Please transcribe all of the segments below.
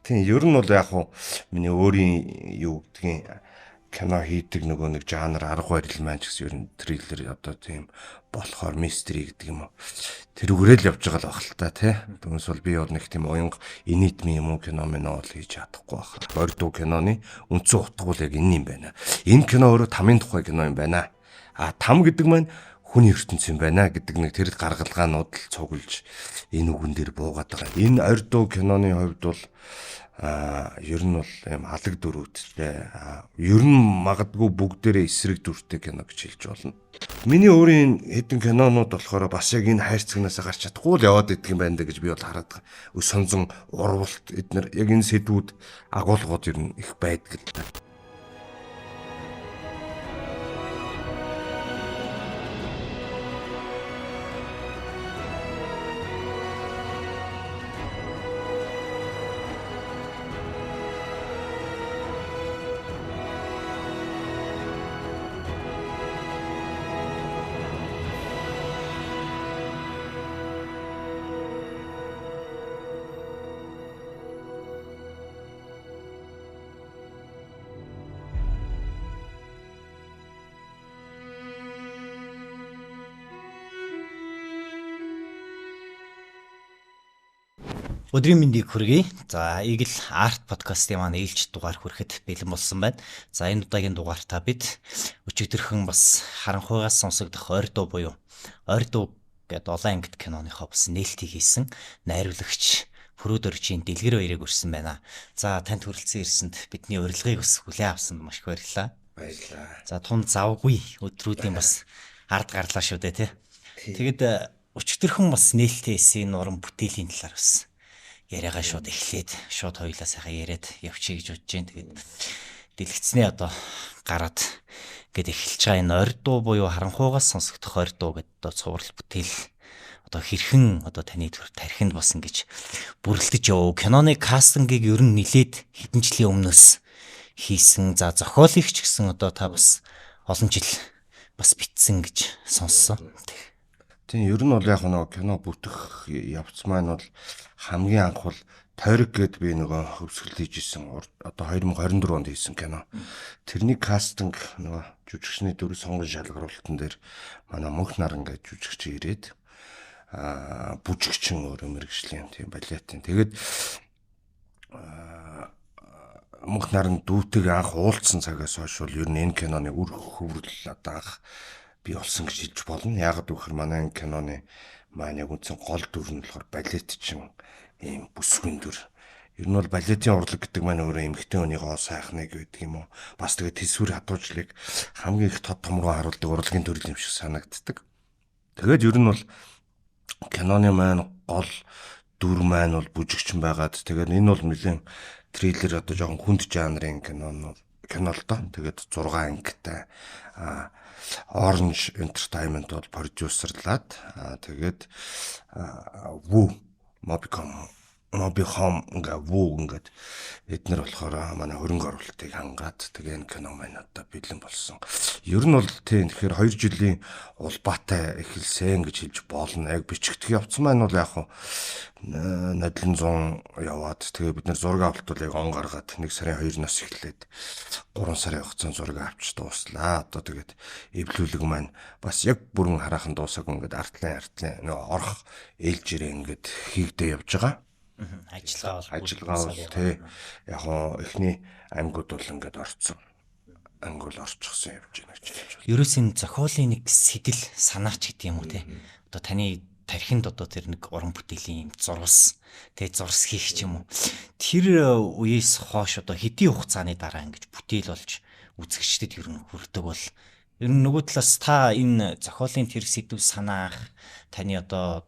Тийм ер нь бол яг хуу миний өөрийн юу гэдгийг кино хийдэг нөгөө нэг жанр арга барил маань ч гэсэн ер нь триллер одоо тийм болохоор мистери гэдэг юм уу. Тэрүүгээрэл явж байгаа л баг л та тий. Түүнээс бол би бол нэг тийм уянга инитми юм уу кино мэнэ бол хийж чадахгүй байна. Ордуу киноны үндсэн утга бол яг энэ юм байна. Энэ кино өөрөө тамийн тухай кино юм байна. Там гэдэг маань хүний ертөнц юм байна гэдэг нэг тэр гаргалгаанууд л цуглаж энэ үгэн дээр буугаад байгаа. Энэ ордуу киноны хувьд бол ер нь бол юм алаг дөрүүдтэй ер нь магадгүй бүгдээрээ эсрэг дүртэй кино гэж хэлж болно. Миний өөрийн хэдэн кинонууд болохоор бас яг энэ хайр цэгнээс гарч чадахгүй л яваад идэх юм байна дэ гэж би бол хараад байгаа. Өс сонзон урвалт эднэр яг энэ сэдвүүд агуулгууд ер нь их байдаг л та. Өдрийн мэндийг хүргэе. За, Eagle Art podcast-ийн маань ээлж дугаар хүрэхэд бэлэн болсон байна. За, энэ удаагийн дугаартаа бид өчигдөрхөн бас харанхуйгаас сонсогдох Ордуу буюу Ордуу гэдэг олон ангид киноныхоо бас нээлтийг хийсэн найруулагч Фөрөөд Оржийн Дэлгэр баярыг өрсөн байна. За, танд хүрэлцэн ирсэнд бидний урилгыг бас хүлээн авсанд маш их баярлалаа. Баярлалаа. За, тун завгүй өдрүүдийн бас ард гарлаа шүү дээ, тий. Тэгэд өчигдөрхөн бас нээлттэй эсийн уран бүтээлийн талаар бас яриагаа шууд эхлээд шууд хоёулаа сайхан яриад явчих гэж бодож जैन. Тэгээд дэлгэцний одоо гараад гээд эхэлж байгаа энэ Ордуу буюу харанхуйгаас сонсогдох Ордуу гэдэг одоо цуврал бүтээл одоо хэрхэн одоо таны төр тархинд бас ингэж бүрлдэж явуу. Киноны кастингийг ер нь нилээд хэдэн жилийн өмнөөс хийсэн. За, зохиолыг ч гэсэн одоо та бас олон жил бас битсэн гэж сонссон. Тийм ер нь бол яг нөгөө кино бүтэх явц маань бол хамгийн анх бол Тойрог гэд би нөгөө хөвсгөл хийж исэн одоо 2024 онд хийсэн кино. Тэрний кастинг нөгөө жүжигчний дөрөв сонгон шалгаруулалтан дээр манай Мөнх Наран гэж жүжигч ирээд бүжигчин өөрөө мэргэжлийн тийм балетын. Тэгээд Мөнх Наран дүүтэйг анх уулзсан цагаас хойш бол ер нь энэ киноны үр хөврөл одоо анх би олсон гэж хэлж болно. Яг гэвэл манай киноны маань яг үндсэн гол дүр нь болохоор балетчин ийм бүсгүйн дүр. Ер нь бол балетын урлаг гэдэг маань өөрөө эмэгтэй хүний гоо сайхныг гэдэг юм уу. Бас тэгээд төсвөр хадуужлыг хамгийн их тод том руу харуулдаг урлагийн төрөл юм шиг санагддаг. Тэгээд ер нь бол киноны маань гол дүр маань бол бүжигчин байгаад тэгээд энэ бол нэлийн триллер одоо жоохон хүнд жанрын кино л доо. Тэгээд 6 ангитай Orange Entertainment бол продюсерлаад тэгээд Mobicom ингээд эднэр болохоор манай хөрөнгө оруулалтыг хангаад тэгээ энэ кино маань одоо бэлэн болсон. Ер нь бол тийм тэгэхээр 2 жилийн улбаатай эхэлсэн гэж хэлж болно. Яг бичигдэх явц маань бол яг хуу надлан 100 яваад тэгээ бид нэр зураг авалт бол яг он гаргаад 1 сарын 2-наас эхлээд 3 сарын хугацаанд зураг авч дууслаа. Одоо тэгээд эвлүүлэг маань бас яг бүрэн хараахан дуусаагүй ингээд артлын нөгөө орох ээлжирээ ингээд хийгдээ явж байгаа. Ажиллагаа бол тий яг хоо эхний ангууд бол ингээд орцсон. Ангуул орчихсон явж байна гэж хэлж байна. Ерөөс энэ зохиолын нэг сэтэл санаач гэдэг юм уу те. Одоо таны тархинд одоо тэр нэг уран бүтээлийн юм зурвас хийх ч юм уу. Тэр үеэс хойш одоо хэдийн хугацааны дараа ингэж бүтээл болж үзэгчдэд ер нь хүрдэг бол ер нь нөгөө талаас та энэ зохиолын тэр сэдв санаах таны одоо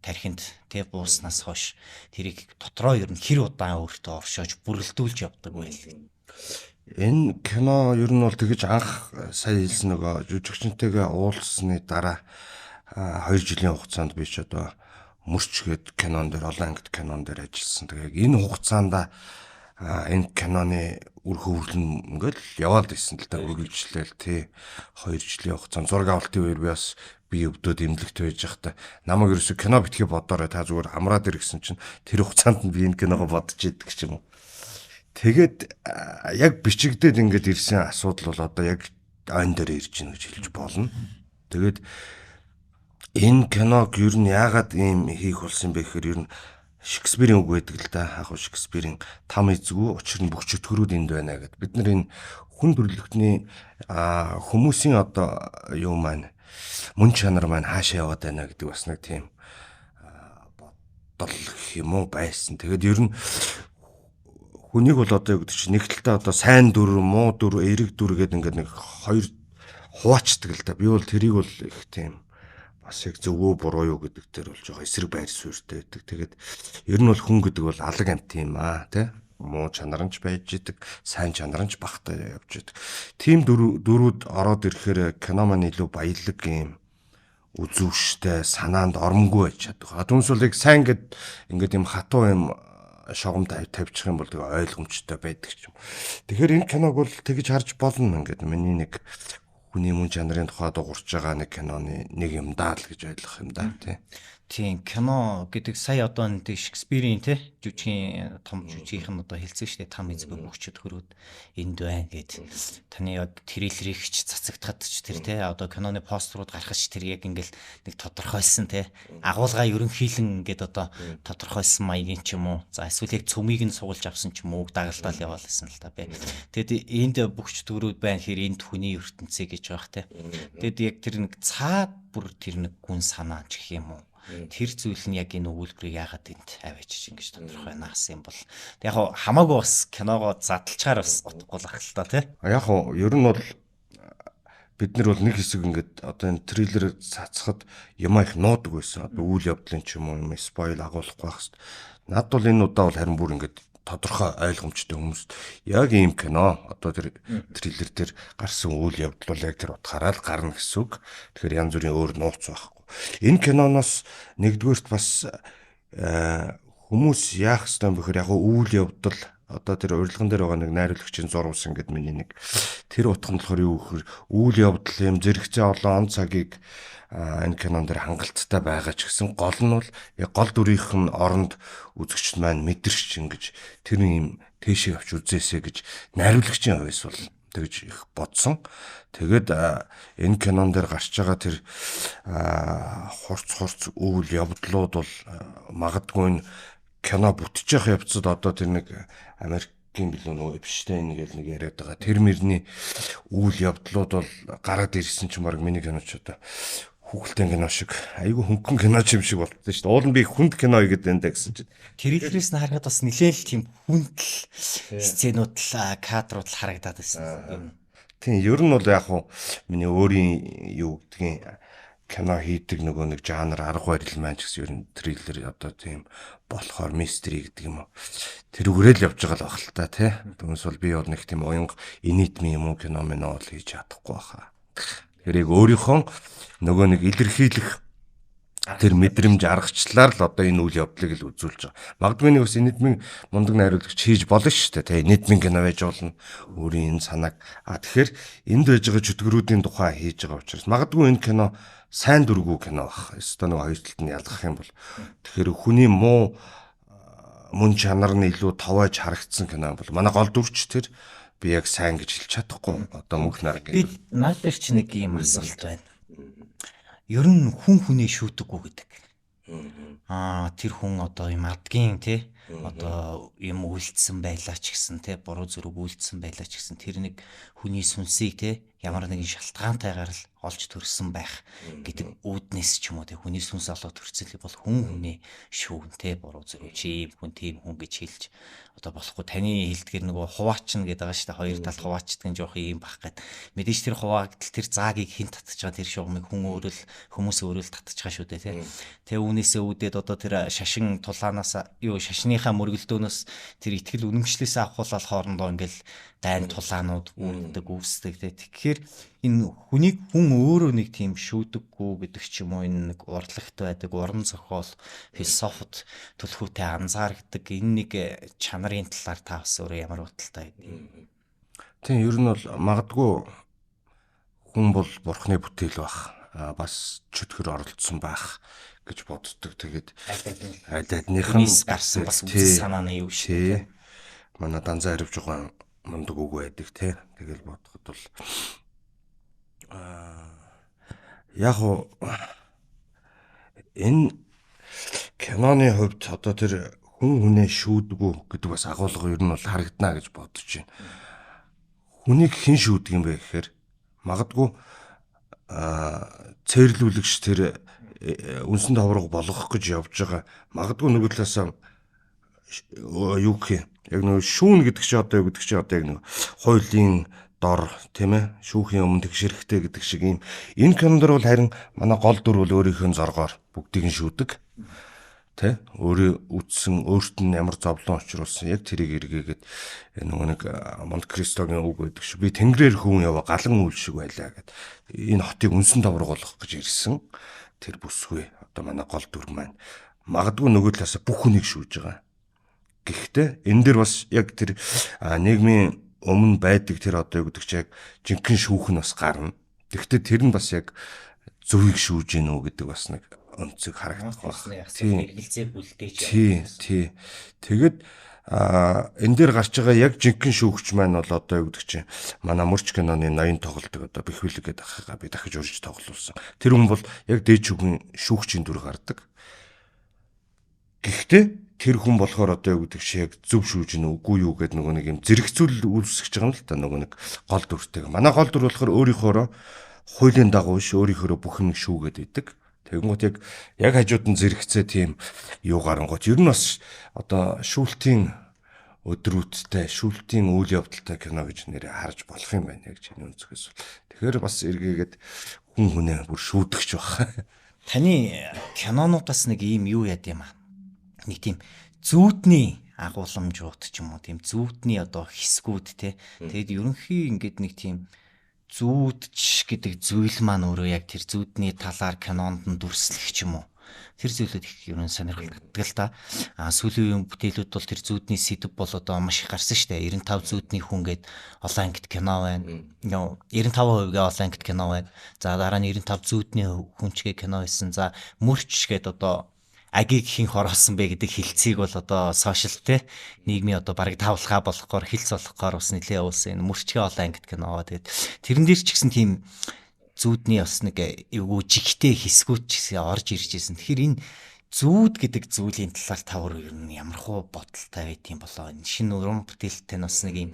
тархинд тэг бууснаас хойш тэрийг дотроо ер нь хэр удаан өөртөө оршоож бүрэлдүүлж явдаг байл. Энэ кино ер нь бол тэгэж анх сая хэлсэн нөгөө жүжигчнтэйгээ уулзсны дараа 2 жилийн хугацаанд би ч одоо мөрчгээд кинон дээр олон ангид кинон дээр ажилласан. Тэгээ энэ хугацаанд энэ киноны үр хөврөл нь ингээд яваад исэн л да үргэлжлээл тий 2 жилийн хугацаанд зураг авалтын үеэр би бас би өвдөд имлэгт байж байхдаа намайг ерөөсө кино битгий бодоорой та зүгээр амраад иргсэн чинь тэр хугацаанд нь би энэ киногоо бодож идэх ч юм уу. Тэгээд яг бичигдээд ингээд ирсэн асуудал бол одоо яг айн дээр ирж гин гэж хэлж болно. Тэгээд энэ киног ер нь яагаад ийм хийх болсон бэ гэхээр ер нь Шекспирийн үг байдаг л да. Яг Шекспирийн там эзгүй учир нь бүх чөтгөрүүд энд байна гэдэг. Бид нар энэ хүн төрлөختний хүмүүсийн одоо юу маань мөн чанар маань хаашаа яваад байна гэдэг бас нэг тийм бодол гэх юм уу байсан. Тэгээд ер нь хүнийг бол одоо юу гэдэг чинь нэг талдаа одоо сайн дүр, муу дүр, эерэг дүр гэдэг ингээд нэг хоёр хуваачдаг л да. Би бол тэрийг бол их тийм бас яг зөвөө буруу юу гэдэг дээр бол жоо эсрэг байр суурьтай байдаг. Тэгээд ер нь бол хүн гэдэг бол алаг амт юм тий. Муу чанаранч байж идэг, сайн чанаранч багтаа явж идэг. Тим дөрүүд ороод ирэхээр кино маань илүү баялаг юм үзүүштэй, санаанд оромгүй байж чаддаг. Түүнээс бол яг сайн ингээд юм хатуу юм шогом тавьчих юм бол тэгээ ойлгомжтой байдаг ч юм. Тэгэхээр энэ киног бол тэгж харж болно ингээд миний нэг хүний мөн чанарын тухай дуурч байгаа нэг киноны нэг юм даа л гэж ойлгох юм да тий. Тийм кино гэдэг сая одоо нэг Шекспирийн тий жүжигчин том жүжигийнх нь одоо хэлсэн шүү дээ там эзгүй бүх чөтгөрүүд энд байна гэд таны яг трейлерийг ч цацагдахад ч тэр тий одоо киноны постерууд гаргах ч тэр яг ингээл нэг тодорхойлсон тий агуулга ерөнхийлэн ингээд одоо тодорхойлсон маягийн ч юм уу за эсвэл яг цөмийг нь сугалж авсан ч юм уу дагалдаал яваалсан л та бэ. Тэгэд энд бүх чөтгөрүүд байна хэр энд хүний ертөнцөө гэж байгаа тий. Тэгэд яг тэр нэг цаад бүр тэр нэг гүн санаа ч гэх юм уу тэр зүйл нь яг энэ өгүүлбэрийг яагаад энд авчиж ингэж тодорхой наасан юм бол яг хамаагүй бас киногоо задлчаар бас утгагүй л ах л та тий. Яг ер нь бол бид нар бол нэг хэсэг ингээд одоо энэ трейлер цацхад юм их нуудаг байсан. Одоо үйл явдлын ч юм уу юм спойл агуулахгүй байх хэвээр. Над бол энэ удаа бол харин бүр ингээд тодорхой ойлгомжтой хүмүүст яг ийм кино одоо тэр трейлер дээр гарсан үйл явдал бол яг тэр утгаараа л гарна гэсэн үг. Тэгэхээр янз бүрийн өөр нууц байхгүй. Энэ киноноос нэгдүгээрт бас хүмүүс яах ёстой юм бэхээр яг үйл явдал одоо тэр урилган дээр байгаа нэг найруулагчийн зурвсан гэдэг миний нэг тэр утга нь болохоор юу гэхээр үйл явдал юм зэрэгцээ олон он цагийг энэ кинон дээр хангалттай байгаа ч гэсэн гол нь бол яг гол дүрийнх нь оронд үзэгчд маань мэдэрч ингэж тэр юм тийшээ явж үзээсэй гэж найруулагчийн хувьд бол тэгж их бодсон. Тэгээд энэ кинон дээр гарч байгаа тэр хурц үйл явдлууд бол магадгүй кино бүтчих явцад одоо тэр нэг Америкийн билүү нөгөө Эпштейн гэж нэг яриад байгаа. Тэр мөрний үйл явдлууд бол гараад ирсэн ч баг миний киноч одоо хүүхэлдэйн кино шиг айгүй хөнгөн кино юм шиг болтсон шүү дээ. Уул нь би хүнд кино гэдэг энэ гэсэн чинь. Трейлерээс нь харахад бас нэлээл тийм хүндэл сценууд л кадрууд л харагдаад байсан. Тийм ер нь бол яг хуу миний өөрийн юу гэдгийг кино хийдэг нөгөө нэг жанр арга барил маань ч гэсэн ер нь трейлер одоо тийм болохоор мистери гэдэг юм уу. Тэрүүгээрэл явж байгаа л баг л та тий. Түүнээс бол би бол нэг тийм уянга инитми юм уу кино мэн ол хийж чадахгүй баха. Тэрийг өөрийнхөө нөгөө нэг илэрхийлэх тэр мэдрэмж аргачлаар л одоо энэ үйл явдлыг л үзүүлж байгаа. Магадгүй нэг ус нийтмийн мундаг найруулагч хийж болно шүү дээ. Тэ нийтмийн кино байж болно. Өөрийн энэ санааг. Тэгэхээр энд байж байгаа чөтгөрүүдийн тухай хийж байгаа учраас магадгүй энэ кино сайн дургүй кино бах. Эсвэл нэг хоёр талд нь ялгах юм бол тэгэхээр хүний муу мөн чанар нь илүү товойж харагдсан кино бол манай гол дүрч тэр би яг сайн гэж хэлж чадахгүй. Одоо мөнх нар би наад дээр ч нэг юм асуулт байна. Ер нь хүн хүнээ шүүдэггүй гэдэг. Тэр хүн одоо юм адгийн тий одоо юм үйлдэлсэн байлаа ч гэсэн тий буруу зүрэг үйлдэлсэн байлаа ч гэсэн тэр нэг хүний сүнсийг тий ямар нэгэн шалтгаантайгаар л олж төрсөн байх гэдэг үүднээс ч юм уу тий хүний сүнс олоод төрцөл бол хүн хүнээ шүүн тий буруу зүрэг чи хүн тийм хүн гэж хэлж одоо болохгүй таны хэлдгэр нөгөө хуваачна гэдэг байгаа шүү дээ хоёр тал хуваачдаг нь жоох юм бах гэд мэдээж тэр хуваагдал тэр заагийг хэн татж байгаа тэр шугамыг хүмүүс өөрөө л татж байгаа шүү дээ тий тэгээ үүнээсээ үүдээд одоо тэр шашин тулаанаас юу шашныхаа мөргөлдөөнөөс тэр ихтгэл үнэмшлээс авахулал хоорондоо ингээл дайн тулаанууд үүрдэг үүсдэг тий тэгэхээр энэ хүнийг хүн өөрөө нэг тийм шүүдэггүй гэдэг ч юм уу энэ нэг урлагт байдаг уран зохиол философид төлхөөтэй анзаардаг энэ нэг чанарын талаар та бас өөрөө ямар бодолтой вэ? Тийм ер нь бол магадгүй хүн бол бурхны бүтээл байх бас чөтгөр оролцсон байх гэж боддог. Тэгээд айдадныхан гарсан бас үйл санааны юу шиг манай Данзаа харивж байгаа мундаг үг байдаг те. Тэгэл бодоход бол яг уу энэ киноны хувьд одоо тэр хүн хүнээ шүүдгүү гэдэг бас агуулга ер нь бол харагдана гэж бодож байна. Хүнийг хэн шүүдэг юм бэ гэхээр магадгүй цээрлүүлэгч тэр үнсэн товрог болгох гэж явж байгаа. Магадгүй нөгөө талаас юу гэх юм. Яг нөгөө шүүн гэдэг чинь одоо юу гэдэг чинь одоо яг нөгөө хуулийн дор тийм ээ шүүхийн өмнө тэгшэрхтэй гэдэг шиг юм. Энэ кинондор бол харин манай гол дүр бол өөрийнхөө зоргоор бүгдийг нь шүүдэг. Тэ өөрөө үтсэн өөрт нь ямар зовлон учруулсан яг тэрийг эргээгээд нөгөө нэг Монте Кристогийн үг байдаг шүү. Би тэнгэрээр хүн яваа галан үйл шиг байлаа гэд энэ хотыг үнсэн товрог болгох гэж ирсэн. Тэр бүсгүй одоо манай гол дүр маань магадгүй нөгөө талаас бүх хүнийг шүүж байгаа. Гэхдээ энэ дэр бас яг тэр нийгмийн өмнө байдаг тэр одоо юу гэдэг чи яг жинхэнэ шүүх нь бас гарна. Гэхдээ тэр нь бас яг зөвийг шүүж гинүү гэдэг бас нэг өнцөг харагдах байна. Тийм. Хэрэгэлзээ бүлдээж. Тий. Тэгэд энэ дээр гарч байгаа яг жинхэнэ шүүгч маань бол одоо юу гэдэг чинь манай мөрч киноны 80 тоглолтог одоо бэхвэлгээд ахыгаа би дахиж урьж тоглуулсан. Тэр хүн бол яг дээд шүүхийн шүүгчийн дүр гардаг. Гэхдээ тэр хүн болохоор одоо юу гэдэг чи яг зөв шүүж гэнэ үгүй юу гэдэг нөгөө нэг юм зэрэгцүүл үүсгэж байгаа юм л та нөгөө нэг гол дүртэйг. Манай гол дүр болохоор өөрийнхөө хуулийн дагуу ш өөрийнхөө бүх юм шүүгээд идэг. Тэгэнгუთ яг хажууд нь зэрэгцээ тийм юу гарангуут. Ер нь бас одоо шүүлтийн өдрүүдтэй, шүүлтийн үйл явдалтай кино гэж нэрээ харж болох юм байна яг чиний өнцгөөс. Тэгэхээр бас эргээгээд хүн хүнээ бүр шүүдэгч баг. Таны кинонуудаас нэг ийм юу яд юм аа. Нэг тийм зүүдний агуулмжууд ч юм уу тийм зүүдний одоо хэсгүүд те. Тэгэд ерөнхий ингээд нэг тийм зүүдч гэдэг зүйл маань өөрөө яг тэр зүүдний талаар кинонд нь дүрслэх ч юм уу. Тэр зүйлүүд их ерөн сонирхолтой л та. Сүүлийн үеийн бүтээлүүд бол тэр зүүдний сэдв бол одоо маш их гарсан шүү дээ. 95 зүүдний хүн гээд олон ангит кино байна. 95% олон ангит кино байна. За дараа нь 95 зүүдний хүнчгээ кино байсан. За мөрч гээд одоо агийг хин хороосон бэ гэдэг хилцгийг бол одоо сошиал те нийгмийн одоо бараг тавлахаа болохгоор хилц болохгоор бас нэлээ явуулсан энэ мөрчгээ олон ангит кино. Тэгээд тэрэн дээр ч гэсэн тийм зүүдний бас нэг эвгүй жигтэй хэсгүүд ч гэсэн орж ирж ирсэн. Тэгэхээр энэ зүүд гэдэг зүйлийн талаар тавар ер нь ямархуу бодолтой байт юм болоо. Энэ шинэ уран бүтээлтэй бас нэг юм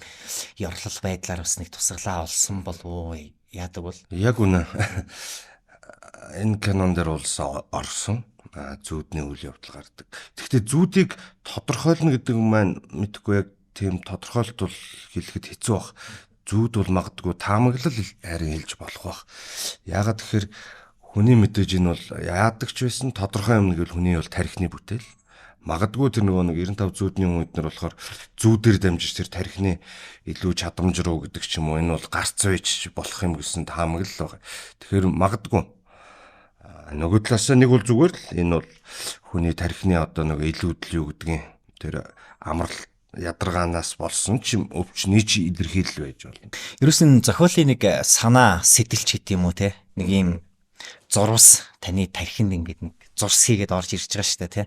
ёрлол байдлаар бас нэг тусгалаа олсон болов уу яадаг бол яг үнэ энэ кинон дээр орсон зүүдний үйл явдал гардаг. Гэхдээ зүүдийг тодорхойлно гэдэг маань мэдгүй яг тийм тодорхойлолт хэлэхэд хэцүү баг. Зүүд бол магадгүй таамаглал харин хэлж болох баг. Яагаад тэгэхээр хүний мэдээж энэ бол яадаг ч байсан тодорхой юм нэг л хүний бол тархины бүтээл. Магадгүй тэр нөгөө нэг 95 зүүдний хүмүүс нар болохоор зүүдээр дамжиж тэр тархины илүү чадамж руу гэдэг ч юм уу энэ бол гарц байж болох юм гэсэн таамаглал байгаа. Тэгэхээр магадгүй нөгөө талаас нэг бол зүгээр л энэ бол хүний тархины одоо нэг илүүдл юу гэдгийг тэр амрал ядаргаанаас болсон ч өвчний чи илэрхийлэл байж болно. Ерөөс нь зохиолын нэг санаа сэтэлч гэдэг юм уу те нэг юм зурвас таны тархинд ингээд нэг зурс хийгээд орж ирж байгаа шүү дээ тий.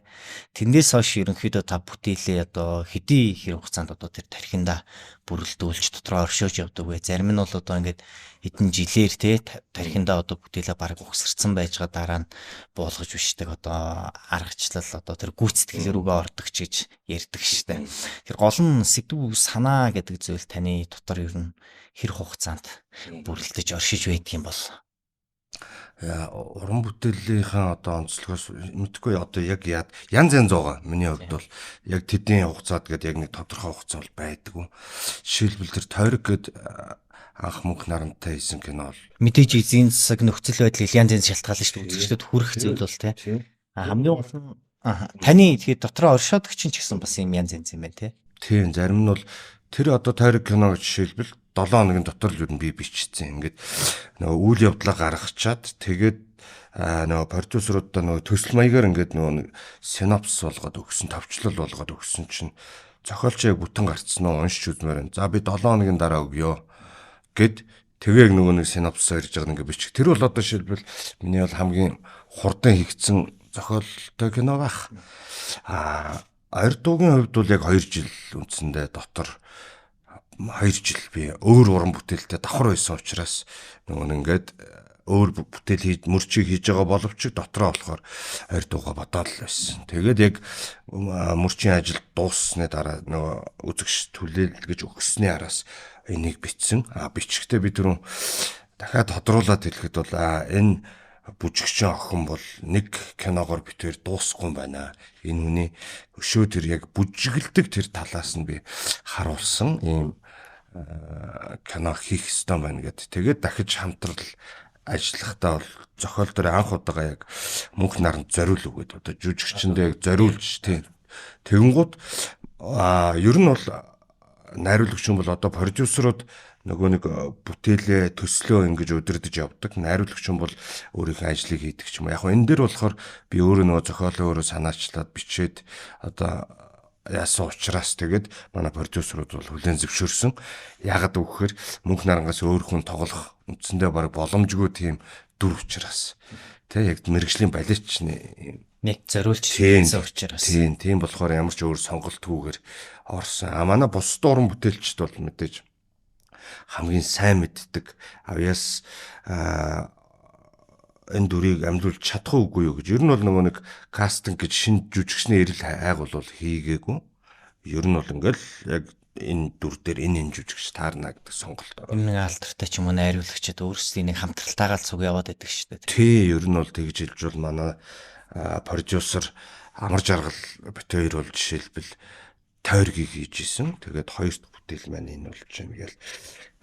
Тэндээс хойш ерөнхийдөө та бүтээлээ одоо хэдий хэрэг хугацаанд одоо тэр тархинда бүрэлдүүлж дотроо оршиж явдаг вэ. Зарим нь бол одоо ингээд хэдэн жилээр тий тархинда одоо бүтээлээ бараг угсарцсан байж байгаа дараа нь буулгаж бишдэг одоо аргачлал одоо тэр гүйцэтгэл рүүгээ ордог ч гэж ярьдаг шүү дээ. Тэр гол нь сэдв санаа гэдэг зүйл таны дотор ер нь хэрэг хугацаанд бүрэлдэж оршиж байдаг юм бол уран бүтээлийнхаа одоо онцлогоос мэдгүй одоо яг янз байгаа. Миний хувьд бол яг тэдний хугацаад гэдэг яг нэг тодорхой хугацаа бол байдгүй. Жишээлбэл тэр тойрог гэд анх мөнх нарантай хийсэн кино бол мэдээж эзэн засаг нөхцөл байдлыг янз янз шалтгаалж шүү дээ. Үзэгчдэд хүрэх зүйл бол тий. Хамгийн гол нь таны тэгээд дотроо оршоодч ч гэсэн бас юм янз янз юм байна тий. Тийм зарим нь бол тэр одоо тойрог кино жишээлбэл 7 хоногийн дотор л юу би бичсэн. Ингээд нөгөө үйл явдлаа гаргачаад тэгээд нөгөө продюсеруудаа нөгөө төсөл маягаар ингээд нөгөө синопсис болгоод өгсөн, товчлол болгоод өгсөн чинь зохиолч яг бүтэн гарцсан уу уншиж үзмээр байна. За би 7 хоногийн дараа өгье гэд тэгээ нөгөө нэг синопсис ирж байгаа ингээд бичих. Тэр бол одоо жишээлбэл миний бол хамгийн хурдан хийгдсэн зохиолтой кино байх. Ардуугийн хувьд бол яг 2 жил үндсэндээ дотор 2 жил би өөр уран бүтээлтэй давхар байсан учраас нөгөө ингээд өөр бүтээл хийж мөрчийг хийж байгаа боловч дотроо болохоор ардууга бодоод л байсан. Тэгээд яг мөрчийн ажил дууссаны дараа нөгөө үзэгч түлээл гэж өгснээ араас энийг бичсэн. Бичгтээ би түрүүн дахиад тодруулаад хэлэхэд бол энэ бүжигчин охин бол нэг киногоор битээр дуусахгүй юм байна. Энэ хүний өшөө тэр яг бүжиглдэг тэр талаас нь би харуулсан ийм кино хийх ёстой байна гэд. Тэгээд дахиж хамтрал ажиллахдаа бол зохиол дээр анх удаага яг мөнх наранд зориул өгөөд одоо жүжигчэндээ яг зориулж тийм. Тэгэнгუთ ер нь бол найруулагч юм бол одоо продюсерууд нөгөө нэг бүтээлээ төслөө ингэж өдөрдөж явдаг. Найруулагч юм бол өөрийнхөө ажлыг хийдэг ч юм. Яг энэ дээр болохоор би өөрөө нөгөө зохиолоо өөрөө санаачлаад бичээд одоо яасан учраас тэгээд манай продюсерууд бол хүлээн зөвшөөрсөн. Ягаад гэвэл мөнх нарангаас өөр хүн тоглох үндсэндээ баг боломжгүй тийм дүр учраас. Тэ яг мэрэгжлийн балетчны нэг зориулж хийсэн учраас. Тийм болохоор ямар ч өөр сонголтгүйгээр орсон. Манай бус уран бүтээлчд бол мэдээж хамгийн сайн мэддэг авьяас энэ дүрийг амжуулж чадах уугүй юу гэж. Ер нь бол нөгөө нэг кастинг гэж шинэ жүжигчний ирэл хайг бол хийгээгүй. Ер нь бол ингээл яг энэ дүр дээр энэ жүжигч таарна гэдэг сонголт ороо. Нэг алдартай ч юм уу найруулагчид өөрсдийн нэг хамтралтайгаа л цуг яваад байдаг шүү дээ. Тий, ер нь бол тэгж хэлж бол манай продюсер амар жаргал бит хоёр бол жишээлбэл тойргийг хийж исэн. Тэгээд хоёр дахь бүтээл маань энэ болж байна гээл.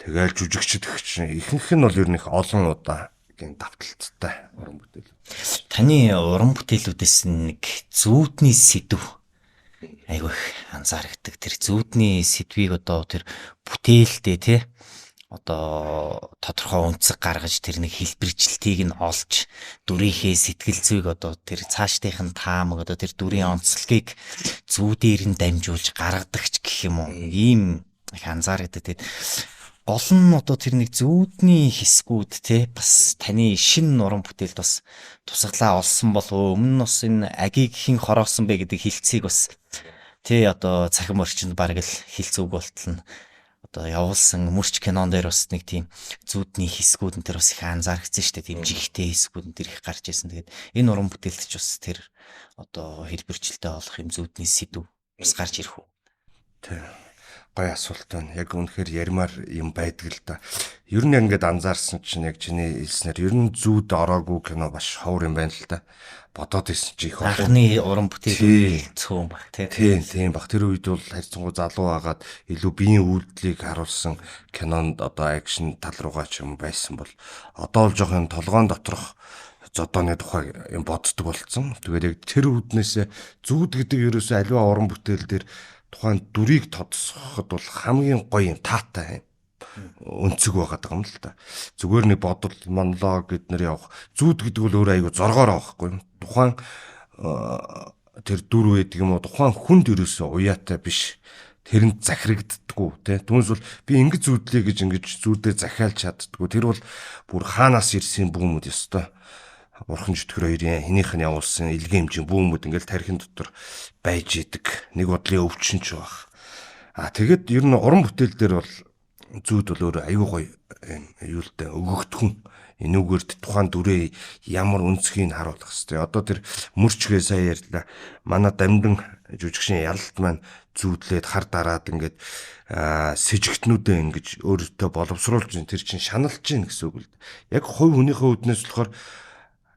Тэгэл жүжигчд гэх чинь ихэнх нь бол ер нь их олон удаа гин давталттай уран бүтээл. Таны уран бүтээлүүдээс нэг зүүдний сэдв айгүй анзаардаг. Тэр зүүдний сэдвийг одоо тэр бүтээлдээ тий одоо тодорхой үнцэг гаргаж тэр нэг хэлбэржилтийг нь олж дүрийнхээ сэтгэл зүйг одоо тэр цаашдынх нь таамаг одоо тэр дүрийн онцлогийг зүүдээр нь дамжуулж гаргадаг ч гэх юм уу. Ийм их анзаардаг. Тэгээд гол нь одоо тэр нэг зүүдний хэсгүүд те бас таны шинэ уран бүтээлд бас тусгалаа олсон болов өмнө нь бас энэ агийг хэн хороосон бэ гэдэг хилцгийг бас те одоо цахим орчинд бараг л хилцүүг болтол нь одоо явуулсан мөрч кинон дээр бас нэг тийм зүүдний хэсгүүд нь тэр бас их анзаарчихсан шүү дээ. Тийм жигтэй хэсгүүд нь тэр их гарч ирсэн. Тэгээд энэ уран бүтээлд ч бас тэр одоо хэлбэрчлэлтэй болох юм зүүдний сэдв бас гарч ирэх үү? Тэг. Гой асуулт байна. Яг үнэхээр ярмаар юм байдаг л да. Ер нь ингээд анзаарсан чинь яг чиний хэлснээр ер нь зүүд ороогүй кино маш ховор юм байна л да. Бодоод ирсэн чи их анхны уран бүтээл цөөн баг тийм баг. Тэр үед бол хайрцангуй залуу агаад илүү биеийн үйлдэлийг харуулсан кинонд одоо акшн тал руугаа ч юм байсан бол одоо л жоохон толгоон доторх зодооны тухай юм боддог болцсон. Тэгээд яг тэр үүднээс зүүд гэдэг ерөөсөө аливаа уран бүтээл дээр тухайн дүрийг тодсоход бол хамгийн гоё юм таатай өнцөг байгаад байгаа юм л та. Зүгээр нэг бодол монолог гэднэр явах. Зүүд гэдэг бол өөр айгу зоргоор авахгүй юм. Тухайн тэр дүр байдаг юм уу? Тухайн хүнд ерөөсөө уяатай биш. Тэрэнд захирагддаггүй тий. Түүнээс бол би ингэж зүүдлээ гэж ингэж зүүдээ захиалж чаддаггүй. Тэр бол бүр хаанаас ирсэн бүүмүүд ёстой. Бурхан чөтгөр хоёрын хэнийх нь явуулсан илгэм хэмжээ бүүмүүд ингээл тархин дотор байж идэг. Нэг бодлын өвчин ч баг. Тэгэд ер нь уран бүтээл дээр бол зүүд бол өөр аюу гоё юултай өгөгдхүн энүүгээрт тухайн дүрээ ямар үнцгийг харуулах хэвээр. Одоо тэр мөрчгээ сая ярьлаа. Манай дамдын жүжигчин ялалт маань зүүдлээд хар дараад ингээд сэжигтнүүдээ ингэж өөртөө боловсруулж тэр чинь шаналж гин гэсэн үг л. Яг хувь хүнийхээ үднээс болохоор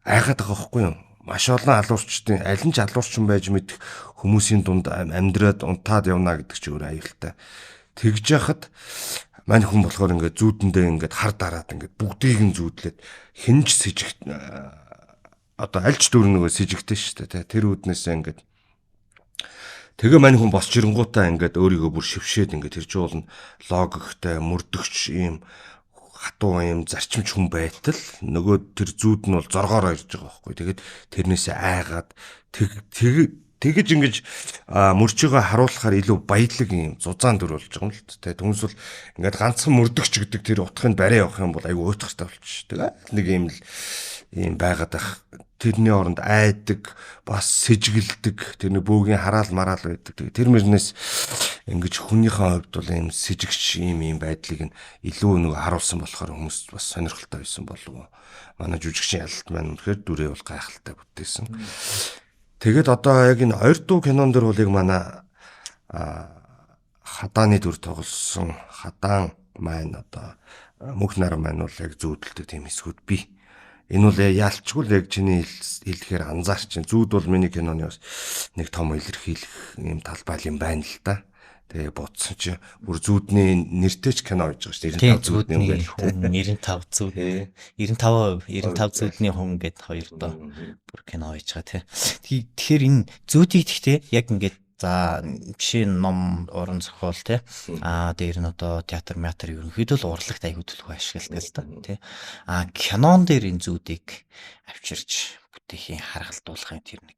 айгаад байгаа байхгүй юу? Маш олон алуурчдын аль нь ч алуурчин байж мэдэх хүмүүсийн дунд амьдраад унтаад явна гэдэг ч өөр аюултай. Тэгж яхад мань хүн болохоор ингээд зүүдэндээ ингээд хар дараад ингээд бүгдийг нь зүүдлээд хинж сэжигт одоо аль ч дүр нөгөө сэжигтэй шүү дээ. Тэр үүднээсээ ингээд тэгээ мань хүн босч ирэнгуутаа ингээд өөрийгөө бүр шившээд ингээд тэр чинь логиктэй мөрдөгч ийм хатуу юм зарчимч хүн байтал нөгөө тэр зүүд нь бол зоргоор ирж байгаа байхгүй. Тэгээд тэрнээсээ айгаад тэгэж ингэж мөрчөөгөө харуулахаар илүү баялаг юм зузаан дүр болж байгаа юм л тэ. Түнс бол ингээд ганцхан мөрдөгч гэдэг тэр утгыг барай явах юм бол айгүй уйтах хэрэгтэй болчих. Тэгээд нэг юм л ийм байгаад байх. Тэрний оронд айдаг, бас сэжгэлдэг, тэр нэг бөөгийн хараал мараал байдаг. Тэр мөрнөөс ингэж хүнийхээ хувьд бол ийм сэжигч ийм байдлыг нь илүү нэг харуулсан болохоор хүмүүс бас сонирхолтой байсан болов уу. Манай жүжигчийн ялалт маань үнэхээр дүрээ бол гайхалтай бүтээсэн. Тэгээд одоо яг энэ ойр дуу кинон дэр бол яг манай хадааны дүр тоглосон хадаан маань одоо мөнх нар маань бол яг зүүдэлдэг тийм эсгүүд бий. Энэ бол яалчгүй л яг чиний хэлэхээр анзаарч чинь зүүд бол миний киноны бас нэг том илэрхийлэх юм талбай юм байна л да. Тэгээ бодсон чи бүр зүүдний нэртэй ч кино хийж байгаа шүү дээ. 95 зүүд юм байна. 95 зүүдний хүн гээд хоёр доо бүр кино хийж байгаа тий. Тэгэхээр энэ зүүдийг гэхдээ яг ингээд за жишээ нь ном уран зохиол тий. Дээр нь одоо театр ерөнхийдөө л урлагт аягүй төлөв ашигладаг л да тий. Кинон дээр энэ зүүдийг авчирч бүтээхийн харгалтуулахын тэр нэг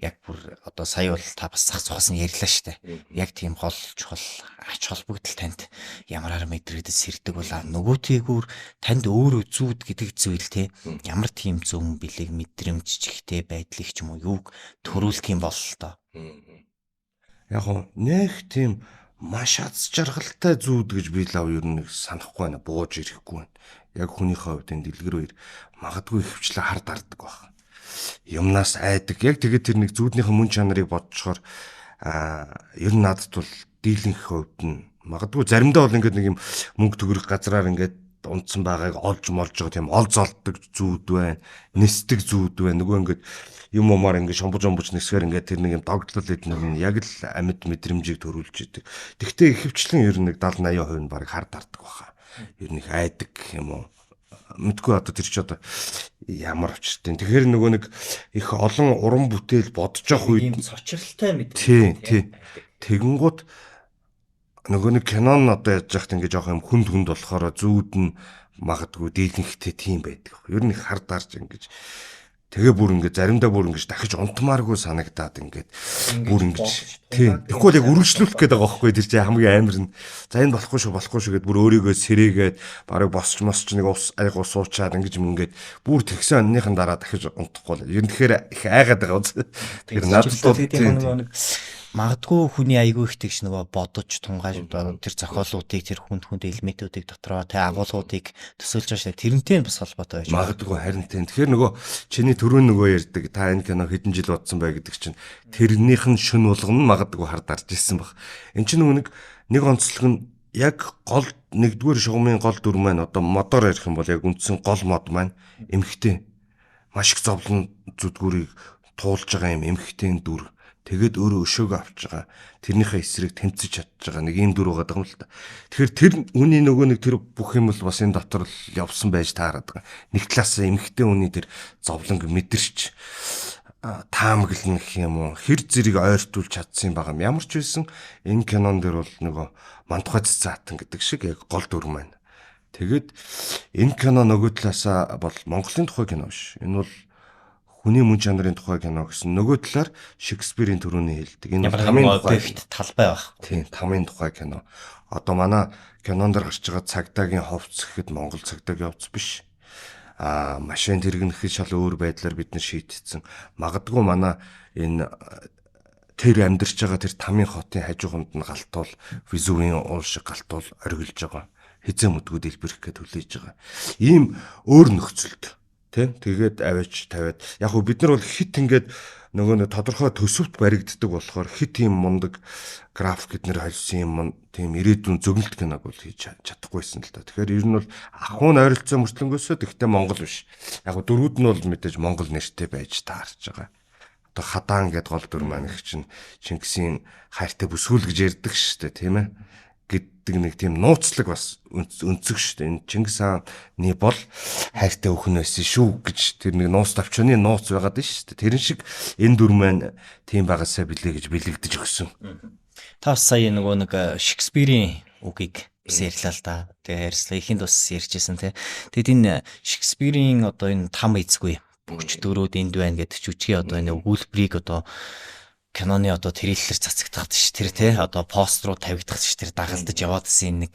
яг бүр одоо сая бол та бас сах цухаас нь ярьлаа штэ. Яг тийм гол чухал ач холбогдол танд ямараар мэдрэгдэж сэрдэг бол нөгөөтэйгүр танд өөрөө зүүд гэдэг зүйл те ямар тийм зөв бэлэг мэдрэмж чихтэй байдлыг ч юм уу юуг төрүүлэх юм бол л доо. Яг нь нэг тийм маш аз жаргалтай зүүд гэж би лав ер нь санахгүй байна. Бууж ирэхгүй байна. Яг хүнийхээ хувьд энэ дэлгэр үер магадгүй хөвчлээ хар дарддаг байна. Юмнаас айдаг. Яг тэгээд тэр нэг зүүднийхэн мөн чанарыг бодцохоор ер нь надад бол дийлэнх хувьд нь магадгүй заримдаа бол ингээд нэг юм мөнгө төгрөх газраар ингээд унтсан байгааг олж молж байгаа тийм ол золддог зүүд байна. Нисдэг зүүд байна. Нөгөө ингээд юм умаар ингээд шомбож нисгээр ингээд тэр нэг юм догтлол эднэр нь яг л амьд мэдрэмжийг төрүүлж идэг. Тэгвэл ихэвчлэн ер нь нэг 70-80% нь баг хар дарддаг баха. Ер нь их айдаг юм уу? Мэдгүй одоо тэр чи одоо ямар очиртай. Тэгэхээр нөгөө нэг их олон уран бүтээл бодож явах үед ийм сочралтай мэдрэмж. Тий. Тэгэнгუთ нөгөө нэг кинон одоо яаж яхад ингэ жоох юм хүнд болохоор зүүд нь магадгүй дийлэнхтэй тийм байдаг. Ер нь хар дарж ингэж тэгээ бүр ингэ заримдаа бүр ингэж дахиж унтмааргүй санагдаад ингээд бүр ингэж тийм. Тэгэхгүй яг үргэлжлүүлэх гээд байгаа байхгүй тэр чинь хамгийн амар нь. За энэ болохгүй шүү гэд бүр өөрийгөө сэрээгээд барыг босч нэг ус айгуу суучаад ингэж ингээд бүр тэгсэн онныхын дараа дахиж унтахгүй л. Ер нь тэгэхээр их айгаад байгаа үз. Тэгэхээр надад бол тийм магадгүй хүний айгүй их тэгш нөгөө бодож тунгааж тэр зохиолуудыг тэр хүнд элементүүдийг дотроо тэ агуулгуудыг төсөөлж байгаа шээ тэрнтэй бас холбоотой байж магадгүй харин тийм. Тэгэхээр нөгөө чиний түрүүн нөгөө ярьдаг та энэ кино хэдэн жил бодсон бай гэдэг чинь тэрнийх нь шүн болгоно магадгүй хар дарж ирсэн баг. Энд чинь нөгөө нэг онцлог нь яг гол нэгдүгээр шугамын гол дүр маань одоо модоор ярих юм бол яг үндсэн гол мод маань эмхтэй маш их зовлон зүдгүүрийг туулж байгаа юм эмхтэй дүр. Тэгээд өөрөө өшөөгөө авч байгаа. Тэрнийхээ эсрэг тэмцэж чадж байгаа нэг юм дүр байгаа юм л та. Тэгэхээр тэр үний нөгөө нэг тэр бүх юм бол бас энэ дотор л явсан байж таарад байгаа. Нэг талаас эмхтэй үний тэр зовлонг мэдэрч таамаглах юм уу? Хэр зэрэг ойртуулж чадсан байгаа юм. Ямар ч байсан энэ кинон дээр бол нөгөө мантухай цаатан гэдэг шиг яг гол дүр маань. Тэгээд энэ кино нөгөө талаасаа бол Монголын тухай кино биш. Энэ бол хүний мөн чанарын тухай кино гэсэн. Нөгөө талаар Шекспирийн төрөний хэлдэг. Энэ тамийн тухай талбай баг. Тийм, тамийн тухай кино. Одоо манай кинонд гарч байгаа цагдаагийн ховц гэхэд Монгол цагдаагийн ховц биш. Машин тэргэнэхэд шал өөр байдлаар бид нар шийдтсэн. Магадгүй манай энэ тэр амьдарч байгаа тэр тамийн хотын хажууханд нь галтуул Везувийн уул шиг галтуул оргилж байгаа. Хизээ мүдгүүд дэлбэрэх гэж хүлээж байгаа. Ийм өөр нөхцөлд тэгээд аваач тавиад яг хөө бид нар бол хит ингээд нөгөө тодорхой төсөвт баригддаг болохоор хит юм мундаг график гэднэр холсон юм тийм ирээдүйн зөгнөлт киног бол хийж чадахгүйсэн л да. Тэгэхээр ер нь бол ахуйн ойролцоо мөртлөнгөөсөө тэгтээ Монгол биш. Яг дөрүүд нь бол мэдээж Монгол нэртэй байж таарч байгаа. Одоо хадаан гэд гол дүр маань их чинь Чингисийн хайртай бүсгүүл гэж ярьдаг шүү дээ, тийм ээ. Гэдэг нэг тийм нууцлаг бас өнцөг шүү дээ. Энэ Чингис хааны бол хайртай өхөн байсан шүү гэж тэр нэг нууц тавчны нууц байгаад шүү дээ. Тэрэн шиг энэ дүр маань тийм байгаасаа билээ гэж бэлэгдэж өгсөн. Та бас сая нэг Шекспирийн үгийг бас ярьлаа л да. Тэгээ ярьслаа ихэнд бас ярьжсэн тий. Тэгэд энэ Шекспирийн одоо энэ там эзгүй бүгч дөрүүд энд байна гэдэг ч үчиг одоо энэ өгүүлбэрийг одоо киноны одоо трейлер цацагдаад ш тэр тий одоо пост руу тавигдах ш тэр дагалдаж яваад гэсэн нэг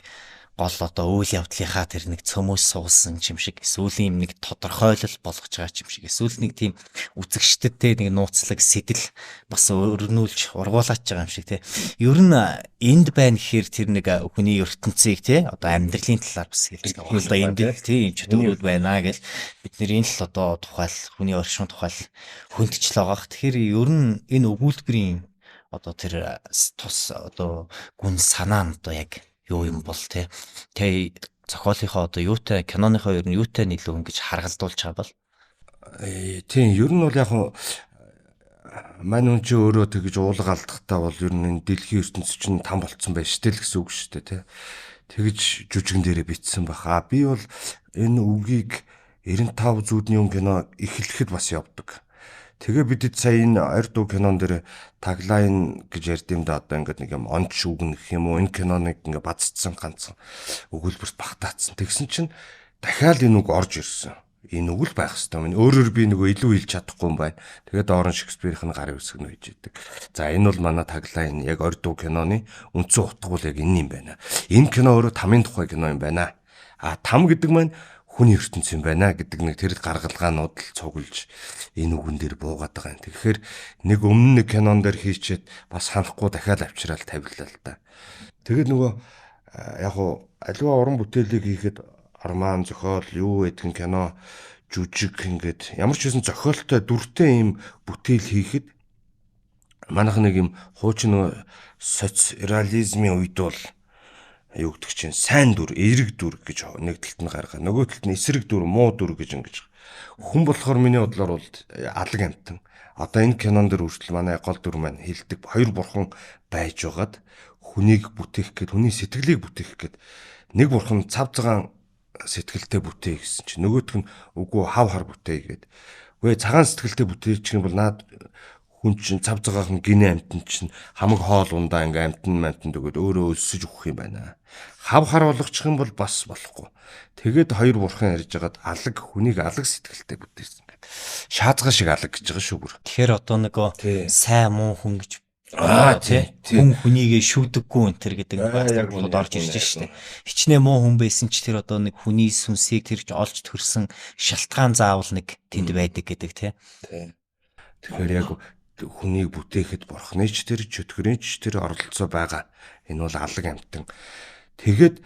гол одоо үйл явдлынхаа тэр нэг цөмөөс суулсан юм шиг эсвэл юм нэг тодорхойлол болгож байгаа юм шиг эсвэл нэг тийм үзэгчдэдтэй нэг нууцлаг сэтэл бас өрнүүлж ургуулж байгаа юм шиг тий. Ер нь энд байна гэхээр тэр нэг хүний ертөнцийг тий одоо амьдралын талаар бас хэлж байгаа. Одоо энд тий энэ ч төрүүд байна гэж бид нэр энэ л одоо тухайл хүний оршин тухайл хөндөгчл байгаах. Тэгэхээр ер нь энэ өгүүлбэрийн одоо тэр тус одоо гүн санаа нь одоо яг юу юм бол те зохиолынхоо одоо юутай киноныхоо ер нь юутай илүү ингэж харгалдуулж байгаа бол тийм ер нь бол яг мань хүн чи өөрөө тэгж уулга алдахтаа бол ер нь энэ дэлхийн ертөнц чинь там болцсон байж тэл гэсэн үг шүү дээ те тэгж жүжигэн дээрээ битсэн баха би бол энэ үгийг 95 зүудний кино эхлэхэд бас явдаг. Тэгээ бидэд сая энэ ойр дуу кинон дээр таглайн гэж ярьдığım да одоо ингээд нэг юм онч үгэн гэх юм уу энэ киноныг ингээд баццсан ганцхан өгүүлбэрт багтаацсан. Тэгсэн чинь дахиад энэ үг орж ирсэн. Энэ үг л байх хэвээр. Өөрөөр би нөгөө илүү хэлж чадахгүй юм байна. Тэгээд доорн Шекспирийн гарын үсэг нь хийж идэг. За энэ бол манай таглайн яг ойр дуу киноны үндсэн утга бол яг энэ юм байна. Энэ кино өөрөө тамийн тухай кино юм байна. Там гэдэг маань хүний ертөнц юм байна гэдэг нэг тэр гаргалгаанууд л цуглж энэ үгэн дээр буугаад байгаа юм. Тэгэхээр нэг өмнө нэг кинон дээр хийчихэд бас ханахгүй дахиад авчраал тавилаа л да. Тэгээд нөгөө яг уу аливаа уран бүтээлийг хийхэд арман зохиол юу гэдгэн кино жүжиг ингээд ямар ч хэсэн зохиолтой дүртэй юм бүтээл хийхэд манайх нэг юм хуучин социализмын үед бол юу гэдэг чинь сайн дүр, эерэг дүр гэж нэг талд нь гаргаа. Нөгөө талд нь эсрэг дүр, муу дүр гэж ингэж. Хүн болохоор миний бодлоор бол алаг амтан. Одоо энэ кинон дэр үртэл манай гол дүр маань хилдэг хоёр бурхан байж байгаад хүнийг бүтээх гээд, хүний сэтгэлийг бүтээх гээд нэг бурхан цав цагаан сэтгэлтэй бүтэе гэсэн чинь нөгөөх нь үгүй хав хар бүтэе гээд. Үгүй цагаан сэтгэлтэй бүтээчих юм бол наад хүн чинь цав цагаахан гинэ амтан чинь хамаг хоол ундаа ингээм амтан өгөөд өөрөө өлсөж өгөх юм байна. Хав хар болгочих юм бол бас болохгүй. Тэгээд хоёр бурхан ярьж хагаад алаг хүнийг алаг сэтгэлтэй бүтээсэн гэдэг. Шаазган шиг алаг гэж байгаа шүү бүр. Тэгэхээр одоо нөгөө сайн муу хүн гэж хүн хүнийгээ шүдэггүй энэ төр гэдэг байдлууд орж ирж штэ. Хичнээн муу хүн байсан ч тэр одоо нэг хүний сүнсийг тэрж олж төрсөн шалтгаан заавал нэг тэнд байдаг гэдэг тий. Тэгэхээр яг хүнийг бүтээхэд бурхны ч тэр чөтгөрийн ч тэр оролцоо байгаа. Энэ бол алаг амтан. Тэгээд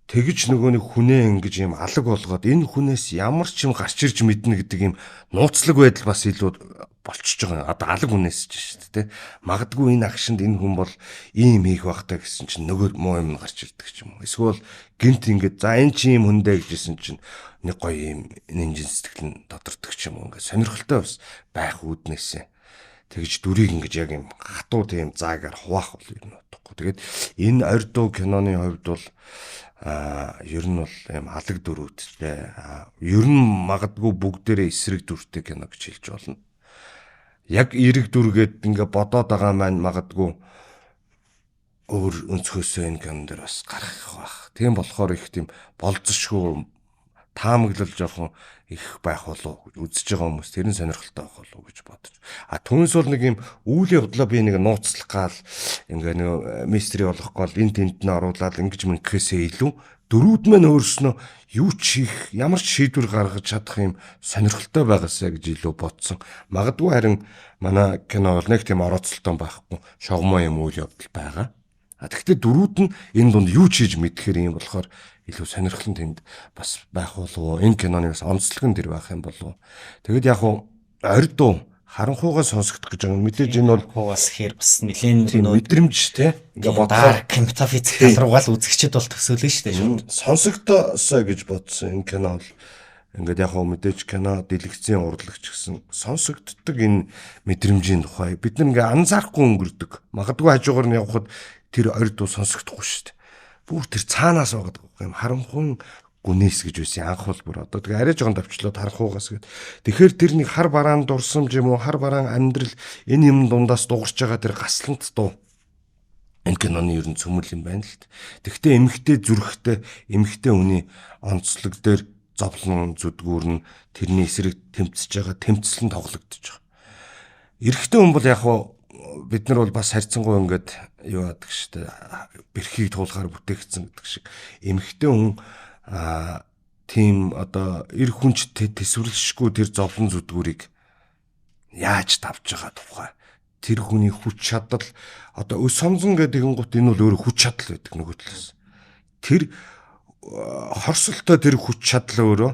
тэгж нөгөө нэг хүнээ ингэж юм алаг болгоод энэ хүнээс ямар ч юм гарч ирж мэднэ гэдэг юм нууцлаг байдал бас илүү болчихж байгаа. Одоо алаг хүнээс ч шүү дээ. Магадгүй энэ агшинд энэ хүн бол ийм хийх байхтаа гэсэн чинь нөгөө муу юм гарч ирдэг ч юм уу. Эсвэл гинт ингэж за энэ чи юм хүндэ гэжсэн чинь нэг гоё юм нэмжин сэтгэл нь тодордог ч юм уу. Ингээд сонирхолтой бас байх үүднээсээ. Тэгж дүрийг ингэж яг юм хатуу тийм заагаар хуваах бол юм утгагүй. Тэгээд энэ ойр дуу киноны хувьд бол ер нь бол юм алаг дүрүүдтэй. Ер нь магадгүй бүгдээрээ эсрэг дүртэй кино гэж хэлж болно. Яг эрэг дүргээд ингээ бодоод байгаа маань магадгүй өөр өнцгөөсөө энэ кинон дээр бас гарах байх. Тийм болохоор их тийм болцсошгүй таамаглал жоохон их байх болов үзэж байгаа хүмүүс тэр нь сонирхолтой байх болов гэж бодож. Түүнээс бол нэг юм үйл явдлаа би нэг нууцлах гал ингээ нэг мистери болох гол энэ тент нь оруулаад ингэж мэнгэхээсээ илүү дөрүүд маань өөрснөө юу ч хийх ямар ч шийдвэр гаргаж чадах юм сонирхолтой байгаасаа гэж илүү бодсон. Магадгүй харин манай кино бол нэг тийм орооцолтой байхгүй шогмоо юм үйл явдал байгаа. Тэгэхдээ дөрүүд нь энэ дунд юу ч хийж мэдхээр юм болохоор илүү сонирхол нь тэнд бас байх болов. Энэ киноны бас онцлог нь тэр байх юм болов. Тэгэд яг ойр дуу харанхуугаа сонсогдох гэж байгаа. Мэдээж энэ бол хуугаас ихээр бас нэлээд мэдрэмж те. Ингээ бодлоо метафизикал руугаа л үзэгчд бол төсөөлнө шүү дээ шүү. Сонсогдосоо гэж бодсон энэ кино бол ингээд яг мэдээж кино дэлгэцийн урлагч гэсэн сонсогддог энэ мэдрэмжийн тухай бид нэг ингээ анзаарахгүй өнгөрдөг. Магадгүй хажуугаар нь явхад тэр ойр дуу сонсогдохгүй шүү дээ. Бүр тэр цаанаас байгаа юм харанхуун гүнээс гэж үсэн анх бол бүр одоо тэгээ арай жоохон давчлаад харанхуугаас гээд тэгэхээр тэр нэг хар бараан дурсамж юм уу хар бараан амьдрал энэ юм дундаас дуурч байгаа тэр гаслант дуу энэ киноны ер нь цөмөл юм байна л. Тэгвэл эмхтэй зүрхтэй эмхтэй хүний онцлог дээр зовлон зүдгүүр нь тэрний эсрэг тэмцэж байгаа тэмцэл нь тоглогдож байгаа. эрэгтэй хүн бол яг хуу бид нар бол бас харьцангуй ингээд юу яадаг штэ бэрхийг туулахаар бүтээгдсэн гэдэг шиг эмэгтэй хүн тийм одоо эр хүнч төсвөрлөшгүй тэр зовлон зүдгүүрийг яаж давж байгаа тухай тэр хүний хүч чадал одоо өс сонзон гэдэг гот энэ бол өөрөө хүч чадал байдаг нөгөө талаас тэр хорсолтой тэр хүч чадал өөрөө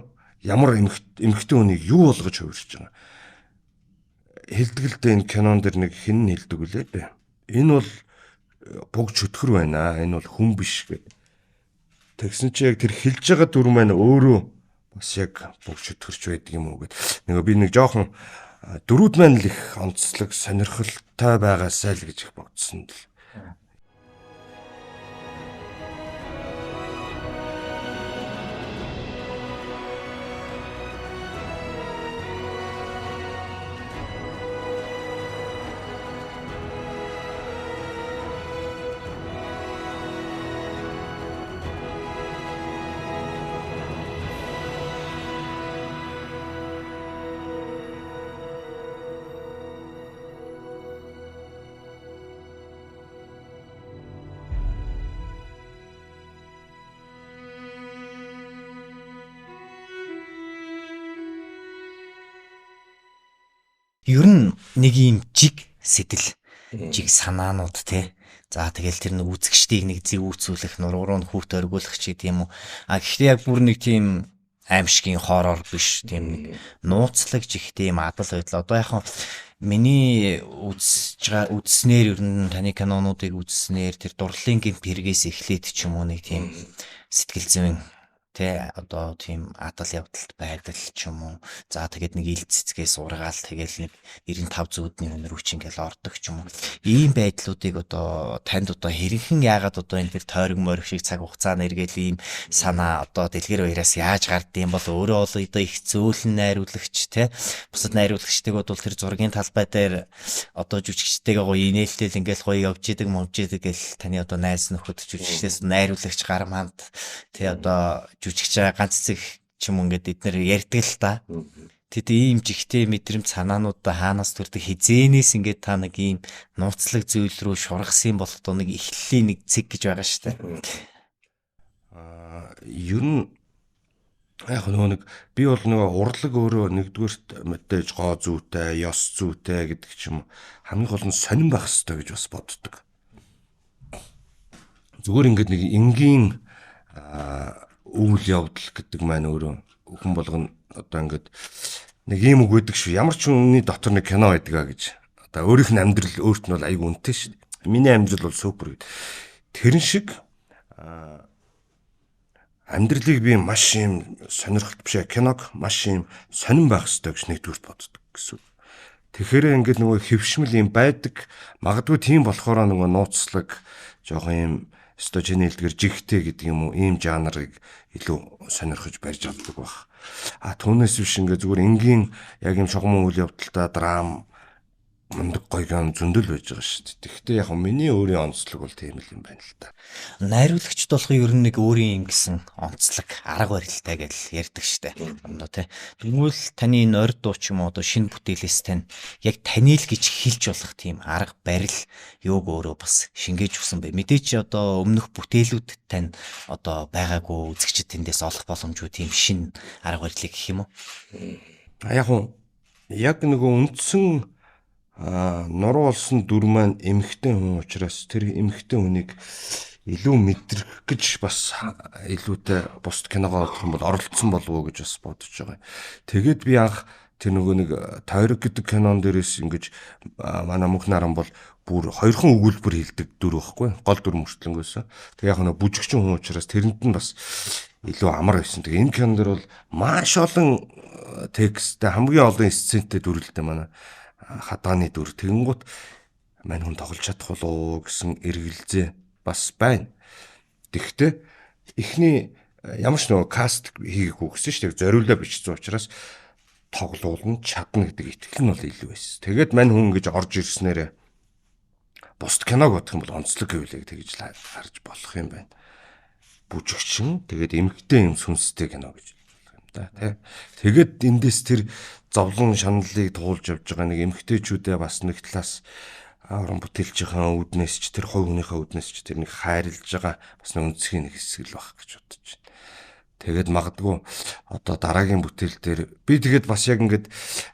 ямар эмэгтэй хүнийг юу болгож хувирч байгаа хэлдгэлтэй энэ кинон дэр нэг хэн хэлдэг үлээ бэ энэ бол буг чөтгөр байна энэ бол хүн биш гэдэг тэгсэн чи яг тэр хэлж байгаа дүр маань өөрөө бас яг буг чөтгөрч байдаг юм уу гэд нөгөө би нэг жоохон дөрүүд маань л их онцлог сонирхолтой байгаасай л гэж их бодсон л. Ер нь нэг юм жиг сэтэл жиг санаанууд те. За тэгэл тэр нэг үзэгчдийг нэг зэг үүсүүлэх, нуруу нь хүүт оргиулах ч гэдэг юм уу. Гэхдээ яг бүр нэг тийм аимшигын хороор биш тийм нэг нууцлаг жигтэй юм адал байдал. Одоо яхан миний үзснээр ер нь таны кинонуудыг үзснээр тэр дурлалын гэмт хэрэгээс эхлээд ч юм уу нэг тийм сэтгэл зүйн тэ одоо тийм адал явдалт байдал ч юм уу. За тэгээд нэг ил цэцгээс ургаал тэгэл нэг 95 зүүдний өнөр үч ингээл ордог ч юм уу. Ийм байдлуудыг одоо танд одоо хэрхэн яагаад одоо энэ тэр тойрог морих шиг цаг хугацаанд эргээл ийм санаа одоо дэлгэр баяраас яаж гардыг бол өөрөө бол одоо их зөөлөн найруулагч тэ бусад найруулагчдыг бол тэр зургийн талбай дээр одоо жүжигчтэйгээ гоё инээлтэл ингээл гоё явж идэг мовж идэг гэл таны одоо найз нөхөд жүжигчдээс найруулагч гар манд тэ одоо жүжигч ганц цэг ч юм ингээд эднэр ярьдаг л та. Тэд ийм жигтэй мэдрэмж санаануудаа хаанаас төрдөг хизээнээс ингээд та нэг ийм нууцлаг зүйл рүү шургасан бол одоо нэг эхлэлийн нэг цэг гэж байгаа шүү дээ. Ер нь яг нэг би бол нөгөө урлаг өөрөө нэгдүгээрт мэдээж гоо зүйтэй, ёс зүйтэй гэдэг ч юм хамгийн гол нь сонирн байх хэрэгтэй гэж бас боддог. Зүгээр ингээд нэг энгийн үйл явдал гэдэг маань өөрөө хүн болгоно одоо ингээд нэг юм үг өгдөг шүү. Ямар ч хүний дотор нэг кино байдгаа гэж. Одоо өөрийнх нь амьдрал өөрт нь бол айгүй үнэтэй шүү. Миний амьдрал бол супер гэд. Тэрэн шиг амьдралыг би маш юм сонирхолт биш киног маш юм сонирн байх хэрэгтэй гэж нэгдүгээр боддог гэсэн. Тэгэхээр ингээд нөгөө хөвшмөл юм байдаг. Магадгүй тийм болохоор нөгөө нууцлаг жоохон юм өстой чиний хэлдгэр жигтэй гэдэг юм уу ийм жанрыг илүү сонирхож барьж авдаг баг. Түүнээс биш ингээ зүгээр энгийн яг юм шугам үйл явдалтай драм мундаг гоё гам зөндөл байж байгаа шүү дээ. Тэгэхдээ яг миний өөрийн онцлог бол тийм л юм байна л та. Найруулагчд болох ер нь нэг өөрийн гэсэн онцлог арга барилтай гэж ярьдаг шүү дээ. Одоо тий. Тэгвэл таны энэ орд дуу ч юм уу одоо шинэ бүтээлээс тань яг таны л гэж хэлж болох тийм арга барил юуг өөрөө бас шингээж өгсөн бэ. Мэдээч одоо өмнөх бүтээлүүд тань одоо байгаагүй үзэгчд тэндээс олох боломжгүй тийм шинэ арга барилыг гэх юм уу? Яг нөгөө үндсэн нуруу болсон дүр маань эмхтэн хүн учраас тэр эмхтэн хүнийг илүү мэдрэх гэж бас илүүтэй бусд киногоо болох юм бол оролцсон болов уу гэж бас бодож байгаа. Тэгээд би анх тэр нөгөө нэг тойрог гэдэг кинон дээрээс ингэж манай мөнх наран бол бүр хоёрхан өгүүлбэр хэлдэг дүр байхгүй гол дүр мөртлөнгөөс. Тэг яг нөгөө бүжигчин хүн учраас тэрэнд нь бас илүү амар байсан. Тэгээ энэ кинон дэр бол маш олон тексттэй хамгийн олон сцентэй дүрлэлтэй манай хадааны дүр тэгэнгუთ мань хүн тоглож чадах болоо гэсэн эргэлзээ бас байна. Тэгэхдээ эхний ямар ч нөгөө каст хийгээгүй гэсэн шүү дээ. Зориулаа бичсэн учраас тоглуулна чадна гэдэг итгэл нь бол илүү байсан. Тэгээд мань хүн ингэж орж ирснээр бусд киног бодох юм бол онцлог гэвлээ тэгж харж болох юм байна. Бүжигчин тэгээд эмгтэй юм сүнстэй кино гэж. да тий. Тэгээд эндээс тэр зовлон шаналлыг туулж явж байгаа нэг эмгтээчүүдээ бас нэг талаас уран бүтээлчийн үүднээс ч тэр хувь хүнийхээ үүднээс ч тэр нэг хайрлаж байгаа бас нэг үнцгийн нэг хэсэг л байх гэж бодож байна. Тэгээд магадгүй одоо дараагийн бүтээл дээр би тэгээд бас яг ингээд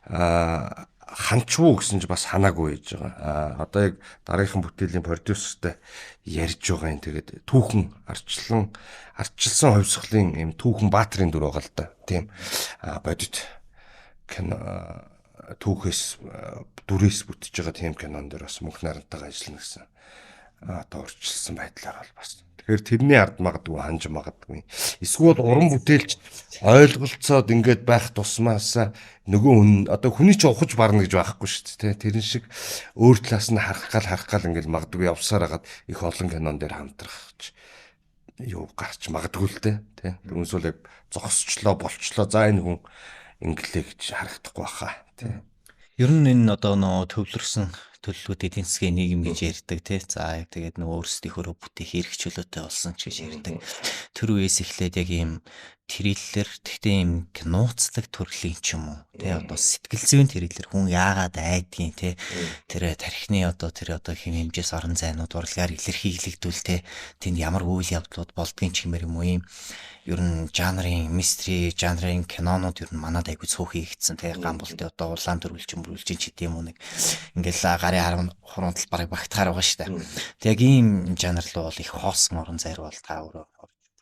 ханчвуу гэсэн чи бас ханаагүй байж байгаа. Одоо яг дараагийн бүтээлийн продюсертэй ярьж байгаа юм. Тэгээд түүхэн ардчилсан хувьсгалын юм түүхэн баатрын дүр байгаа л да. Тийм. Бодит кино түүхээс дүрээс бүтэж байгаа тийм кинон дээр бас мөнх нарантайгаа ажиллана гэсэн одоо урьдчилсан байдлаар бол бас. Тэгэхээр тэрний ард магадгүй ханж магадгүй. Эсвэл уран бүтээлч ойлголцоод ингээд байх тусмаас нөгөө хүн одоо хүний ч ухаж барна гэж байхгүй шүү дээ. Тэрэн шиг өөр талаас нь харах гал ингээд магадгүй явсаар хагаад их олон кинон дээр хамтрах гэж юу гарч магадгүй л дээ. Тэрнсүүл яг зогсчлоо болчлоо. За энэ хүн инглээ гэж харагдахгүй баха. Ер нь энэ одоо нөө төвлөрсөн төлөвлөгөөт эдийн засгийн нийгэм гэж ярьдаг тий. За яг тэгээд нөгөө өөрсдийнхөө бүтээх эрх чөлөөтэй болсон ч гэж ярьдаг. Тэр үеэс эхлээд яг ийм триллер тэгтээ ийм нууцлаг төрлийн ч юм уу тий. Одоо сэтгэл зүйн триллер хүн яагаад айдгийн тий. Тэр тархины одоо хэм хэмжээс орон зайнууд урлагаар илэрхийлэгдүүл тий. Тэнд ямар үйл явдлууд болдгийг ч хэмээр юм уу юм. Ер нь жанрын мистери жанрын кинонууд ер нь манад айгүй цөөхий хийгдсэн тий. Гамболтой одоо улаан төрүүлчин ч гэдэм юм нэг ингээл гарын хуруундал бараг багтахаар байгаа штэ. Тэг яг ийм жанр руу бол их хоосон орон зайр бол та өөрөө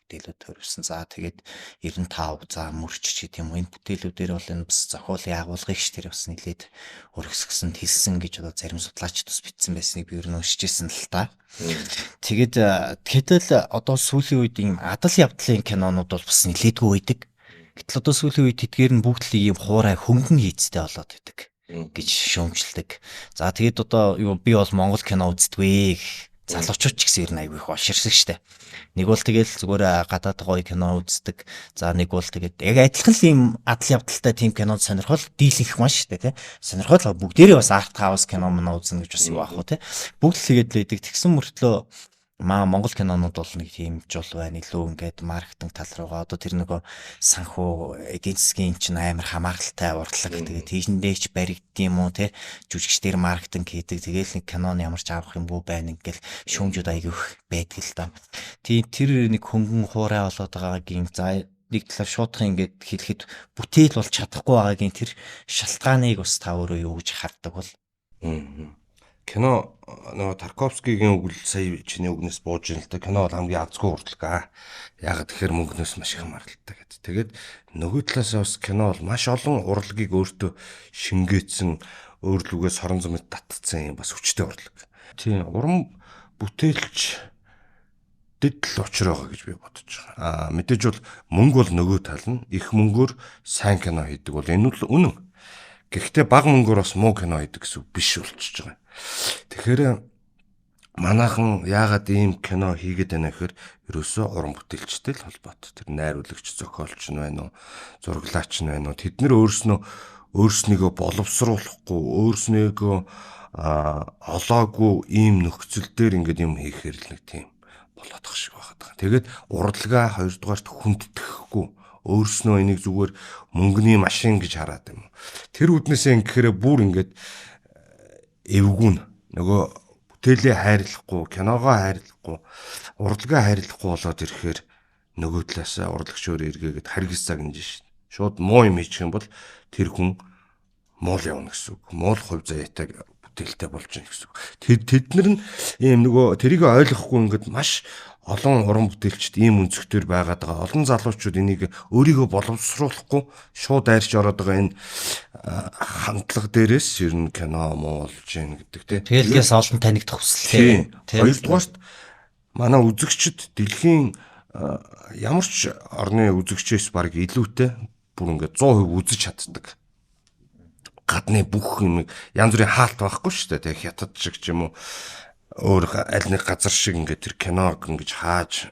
бүтээлүүд төрөвсөн. За тэгээд 95 за мөрч ч гэдэм юм. Энэ бүтээлүүдээр бол энэ бас зохиолын агуулгыг ш тэр бас нэлээд өргөсгсөн хэлсэн гэж одоо зарим судлаачид бас бичсэн байсныг би ер нь уншижсэн л та. Тэгэхэд л одоо сүүлийн үед ийм адал явдлын кинонууд бол бас нэлээдгүй байдаг. Гэтэл одоо сүүлийн үед тэдгээр нь бүгд л ийм хуурай хөнгөн хийцтэй болоод байдаг гэж шүүмжилдэг. За тэгээд одоо би бол Монгол кино үздэгвэ гэх залуучууд ч гэсэн ер нь айгүй их олширсан штэ. Нэг бол тэгэл зүгээр гадаад гоё кино үздэг. За нэг бол тэгээд яг адилхан л ийм адал явдалтай тийм кинод сонирхол дийлэнх маш штэ тий. Сонирхол бүгдээрээ бас арт хаус кино мөн үзнэ гэж бас юу аах вэ тий. Бүгд л тэгээд л байдаг. Тэгсэн мөртлөө Монгол кинонууд бол нэг тийм жол байна. Илүү ингээд маркетинг тал руугаа одоо тэр нөгөө санхүү эдийн засгийн чинь амар хамааралтай урлаг тэгээд тийшэндээч баригдсан юм уу те жүжигчдэр маркетинг хийдэг тэгээд нэг киноны ямар ч авах юм бүү байна ингээл шүүмжүүд аягүйх байдаг л да. Тийм тэр нэг хөнгөн хуурай болоод байгаагийн за нэг талаар шуудхан ингээд хэлэхэд бүтээл болж чадахгүй байгаагийн тэр шалтгааныг бас та өөрөө юу гэж хардаг бол кино нөгөө Тарковскигийн үг л сая чиний үгнээс бууж ин л та кино бол хамгийн азгүй урдлага. Яг тэгэхээр мөнгнөөс маш их хамааралтай гэдэг. Тэгээд нөгөө талаас бас кино бол маш олон урлагийг өөртөө шингээсэн өөрлөгөөс хорон зэмэд татцсан юм бас хүчтэй урлаг. Тийм уран бүтээлч дэд л учир байгаа гэж би бодож байгаа. Мэдээж бол мөнгө бол нөгөө тал нь их мөнгөөр сайн кино хийдэг бол энэ нь үнэн. Гэхдээ бага мөнгөөр бас муу кино хийдэг гэсэн үг биш болчихж байгаа. Тэгэхээр манайхан яагаад ийм кино хийгээд байна гэхээр ерөөсөө уран бүтээлчтэй л холбоотой. Тэр найруулагч, зохиолч нь байна уу, зураглаач нь байна уу? Тэд нэр өөрснийгөө боловсруулахгүй, өөрснийгөө олоогүй ийм нөхцөл дээр ингээд юм хийхээр л нэг тийм болоодох шиг байна. Тэгээд урлагаа хоёрдугаарт хүндэтгэхгүй өөрснөө энийг зүгээр мөнгөний машин гэж хараад юм. Тэр үднээсээ ингэхээр бүр ингээд эвгүүн нөгөө бүтээлээ хайрлахгүй, киногоо хайрлахгүй, урлагаа хайрлахгүй болоод ирэхээр нөгөө талаасаа урлагч өөр эргээгээд харгис загнаж шин. Шууд муу юм хийчих юм бол тэр хүн муул явна гэсэн үг. Муул хувь заяатай бүтээлтэй болж байна гэсэн үг. Тэднэр нь ийм нөгөө тэрийг ойлгохгүй ингээд маш олон уран бүтээлчд ийм өнцгтөр байгаад байгаа. Олон залуучууд энийг өөрийгөө боловсруулахгүй шууд дайрч ороод байгаа энэ хандлага дээрээс ер нь кино муулж гин гэдэг тийм. Тэгэлгээс олон танигдах хүсэлтэй. Хоёрдугаарт манай үзэгчд дэлхийн ямар ч орны үзэгчээс баг илүүтэй бүр ингээд 100% үзэж чаддаг. Гадны бүх юм янз бүрийн хаалт байхгүй шүү дээ. Тэг хятад шиг ч юм уу өөр аль нэг газар шиг ингээд тэр киног ингэж хааж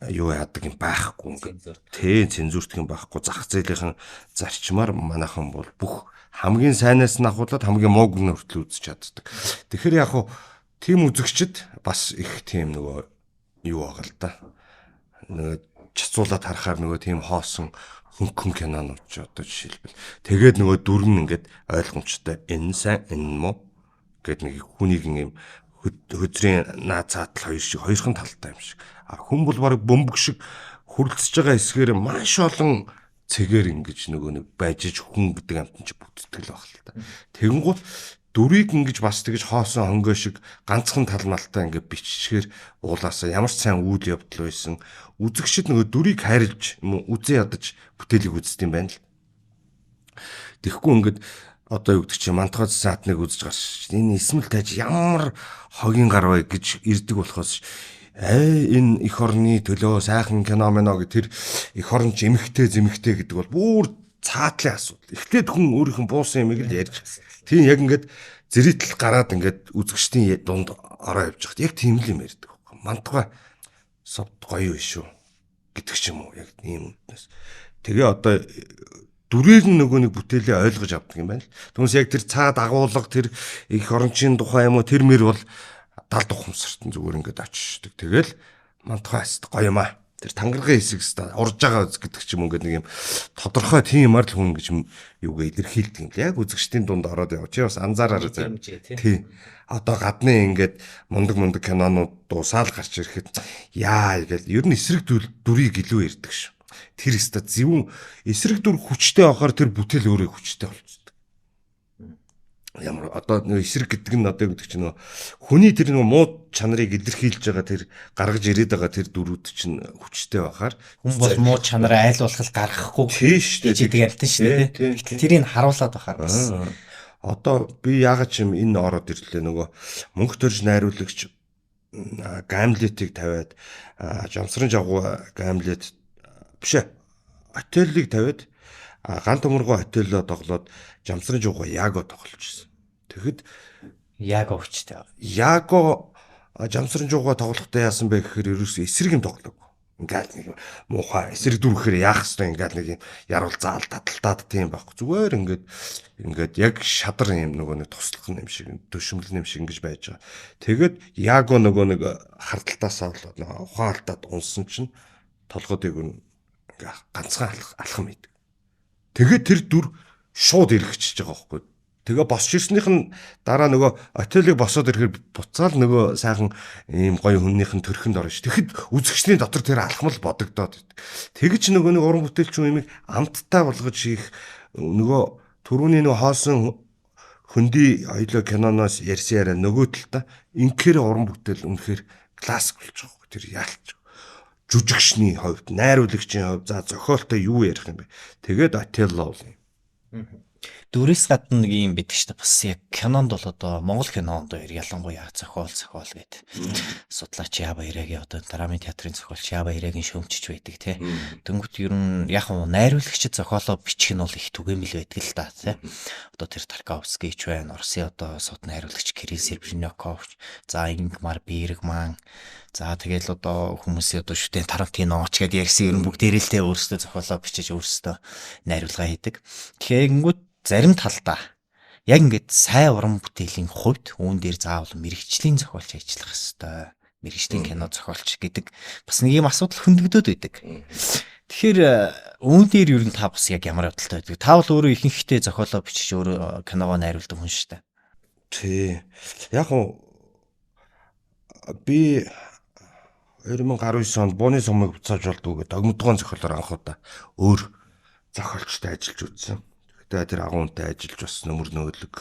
юу яадаг юм байхгүй ингээд тий цензуртх юм байхгүй зах зээлийн зарчмаар манайхан бол бүх хамгийн сайнаас нь ахуулаад хамгийн мууг нь хүртэл үзэж чаддаг. Тэгэхээр яг хуу тийм үзэгчд бас их тийм нөгөө юу байгаа л да. Нөгөө чацуулаад харахаар нөгөө тийм хоосон хөнгөн кинонууд ч одоо жишээлбэл тэгээд нөгөө дүр нь ингээд ойлгомжтой энэ сайн энэ муу гэд нэг хүнийг юм хөзрийн наад цаатал хоёр шиг хоёрхан талтай юм шиг. Хүн бол баг бөмбөг шиг хуралцж байгаа хэсгээр маш олон цэгээр ингэж нөгөө нэг байж хүн гэдэг амтан чи бүттгэл баг л та. Тэгэнгუთ дүрийг ингэж бас тэгж хоосон хонгой шиг ганцхан талмалтай ингээд биччихээр уулаасаа ямар ч сайн үйл явдал байсан. Үзэгчд нөгөө дүрийг хайрлж юм уу үзээ ядаж бүтээлийг үздэг юм байна л. Тэгэхгүй ингээд одоо юу гэдэг чи мантгай саатныг үзэж гарч энэ эсмэл таж ямар хогийн гар вэ гэж ирдэг болохоос энэ эх орны төлөө сайхан кино мэнэ гэх тэр эх орн жимхтэй зэмхтэй гэдэг бол бүр цаатлын асуудал. Эхлээд хүн өөрийнх нь буусан юмыг л ярьж байна. Тийм яг ингээд зэрэтл гараад ингээд үзэгчдийн дунд ороо явж хат яг тийм л юм ярьдаг. Мантгай сод гоё биш үү гэдэг ч юм уу яг ийм үднэс. Тэгээ одоо дүрээр нь нөгөө нэг бүтээлээ ойлгож авдаг юм байна л. Түүнээс яг тэр цаад агуулга тэр эх орончийн тухай юм уу тэр мэр бол далд ухамсартан зүгээр ингээд очиждаг. Тэгэл мантгайст гоё юм аа. Тэр тангаргийн хэсэг өстө урж байгаа гэдэг ч юм уу ингээд нэг юм тодорхой тийм юмар л хүн гэж юугаа илэрхийлдэг юм л. Яг үзэгчдийн дунд ороод яваа. Чи бас анзаараарай заа. Тийм. Одоо гадны ингээд мундаг кинонууд дуусаал гарч ирэхэд яа гэж ер нь эсрэг дүрийг илүү ярьдаг шүү. Тэр өстө зөвүүн эсрэг дүр хүчтэй авахаар тэр бүтээл өөрөө хүчтэй болчихдог. Ямар одоо нэг эсрэг гэдэг нь одоо гэдэг чинь хүний тэр нэг муу чанарыг илэрхийлж байгаа тэр гаргаж ирээд байгаа тэр дүрүүд чинь хүчтэй байхаар хүн бол муу чанараа айл болох гаргахгүй гэдэг амтан шүү дээ. Тэрийг харуулад байхаар бас. Одоо би яагаад ч юм энэ ороод ирлээ нөгөө мөнх төрж найруулагч Гамлетийг тавиад Жамсрын жагуу Гамлет биш ээ. Отеллийг тавиад ган төмөргөө отеллоо тоглоод Жамсрын жагуу Яго тоглож ирсэн. Тэгэхэд Яго хүчтэй. Яго Жамсрын жагуу тоглохдоо яасан бэ гэхээр ерөөсөө эсрэг юм тоглоог. Ингээл нэг муухай эсрэг дүрхээр яах хэвээр ингээл нэг юм ярал заал таталтаад тийм байхгүй. Зүгээр ингээд яг шадар юм нөгөө нэг туслах юм шиг төшмөлн юм шиг ингэж байж байгаа. Тэгээд Яго нөгөө нэг хардталтаасаа болоод ухаалтаад унсан чинь толгойд ингээ ганцхан алхам идэг. Тэгээд тэр дүр шууд эргэжиж байгаа байхгүй. Тэгээ босч ирснийх нь дараа нөгөө отелийг босоод ирэхээр буцаал нөгөө сайхан ийм гоё хүннийх нь төрхөнд орно ш. Тэгэхэд үзэгчдийн дотор тэр алхмал бодогдоод идэг. Тэгэж нөгөө нэг уран бүтээлчин юмыг амттай болгож хийх нөгөө түрүүний нөгөө хоосон хөндөй хоёлоо киноноос ярьсан яриа нөгөө талдаа инхээр уран бүтээл үнэхээр классик болж байгаа. Тэр яалч жүжигчний хувьд, найруулагчийн хувьд за зохиолтой юу ярих юм бэ? Тэгээд Отелло бол юм. Дүрээс гадна нэг юм байдаг шүү дээ. Бас яг кинонд бол одоо Монгол кинонд ялангуяа зохиол гэдэг судлаач Ява Ирэгийн одоо драмын театрын зохиолч Ява Ирэгийн шөөмчж байдаг тий. Дөнгөт ер нь яг нь найруулагчид зохиолоо бичих нь бол их түгээмэл байдаг л да тий. Одоо тэр Тарковский ч байна, Оросын одоо сууд найруулагч Кирилл Серебряняков, за Ингмар Бергман, за тэгэл одоо хүмүүсийн одоо шүтэн Тарантино ч гэдээ ярьсан ер нь бүгдээрээ л тий өөрсдөө зохиолоо бичиж өөрсдөө найруулга хийдэг. Тэгэхээр зарим талдаа яг ингээд сайн уран бүтээлийн хувьд үүн дээр заавал мэрэгчлийн зохиолч ажиллах хэвээр мэрэгчлийн кино зохиолч гэдэг бас нэг юм асуудал хөндөгдөд байдаг. Тэгэхээр үүн дээр ер нь та бас яг ямар бодолтой байдаг? Та бол өөрөө ихэнхдээ зохиолоо бичиж өөрөө киногоо найруулдаг хүн шүү дээ. Тий. Яг нь би 2019 онд Бууны сумыг буцааж болдгоо гэдэг догмодгоон зохиолоор анх удаа өөр зохиолчтой ажиллаж үзсэн. Тэр агуунтай ажиллаж бас нөмөр нөөлөг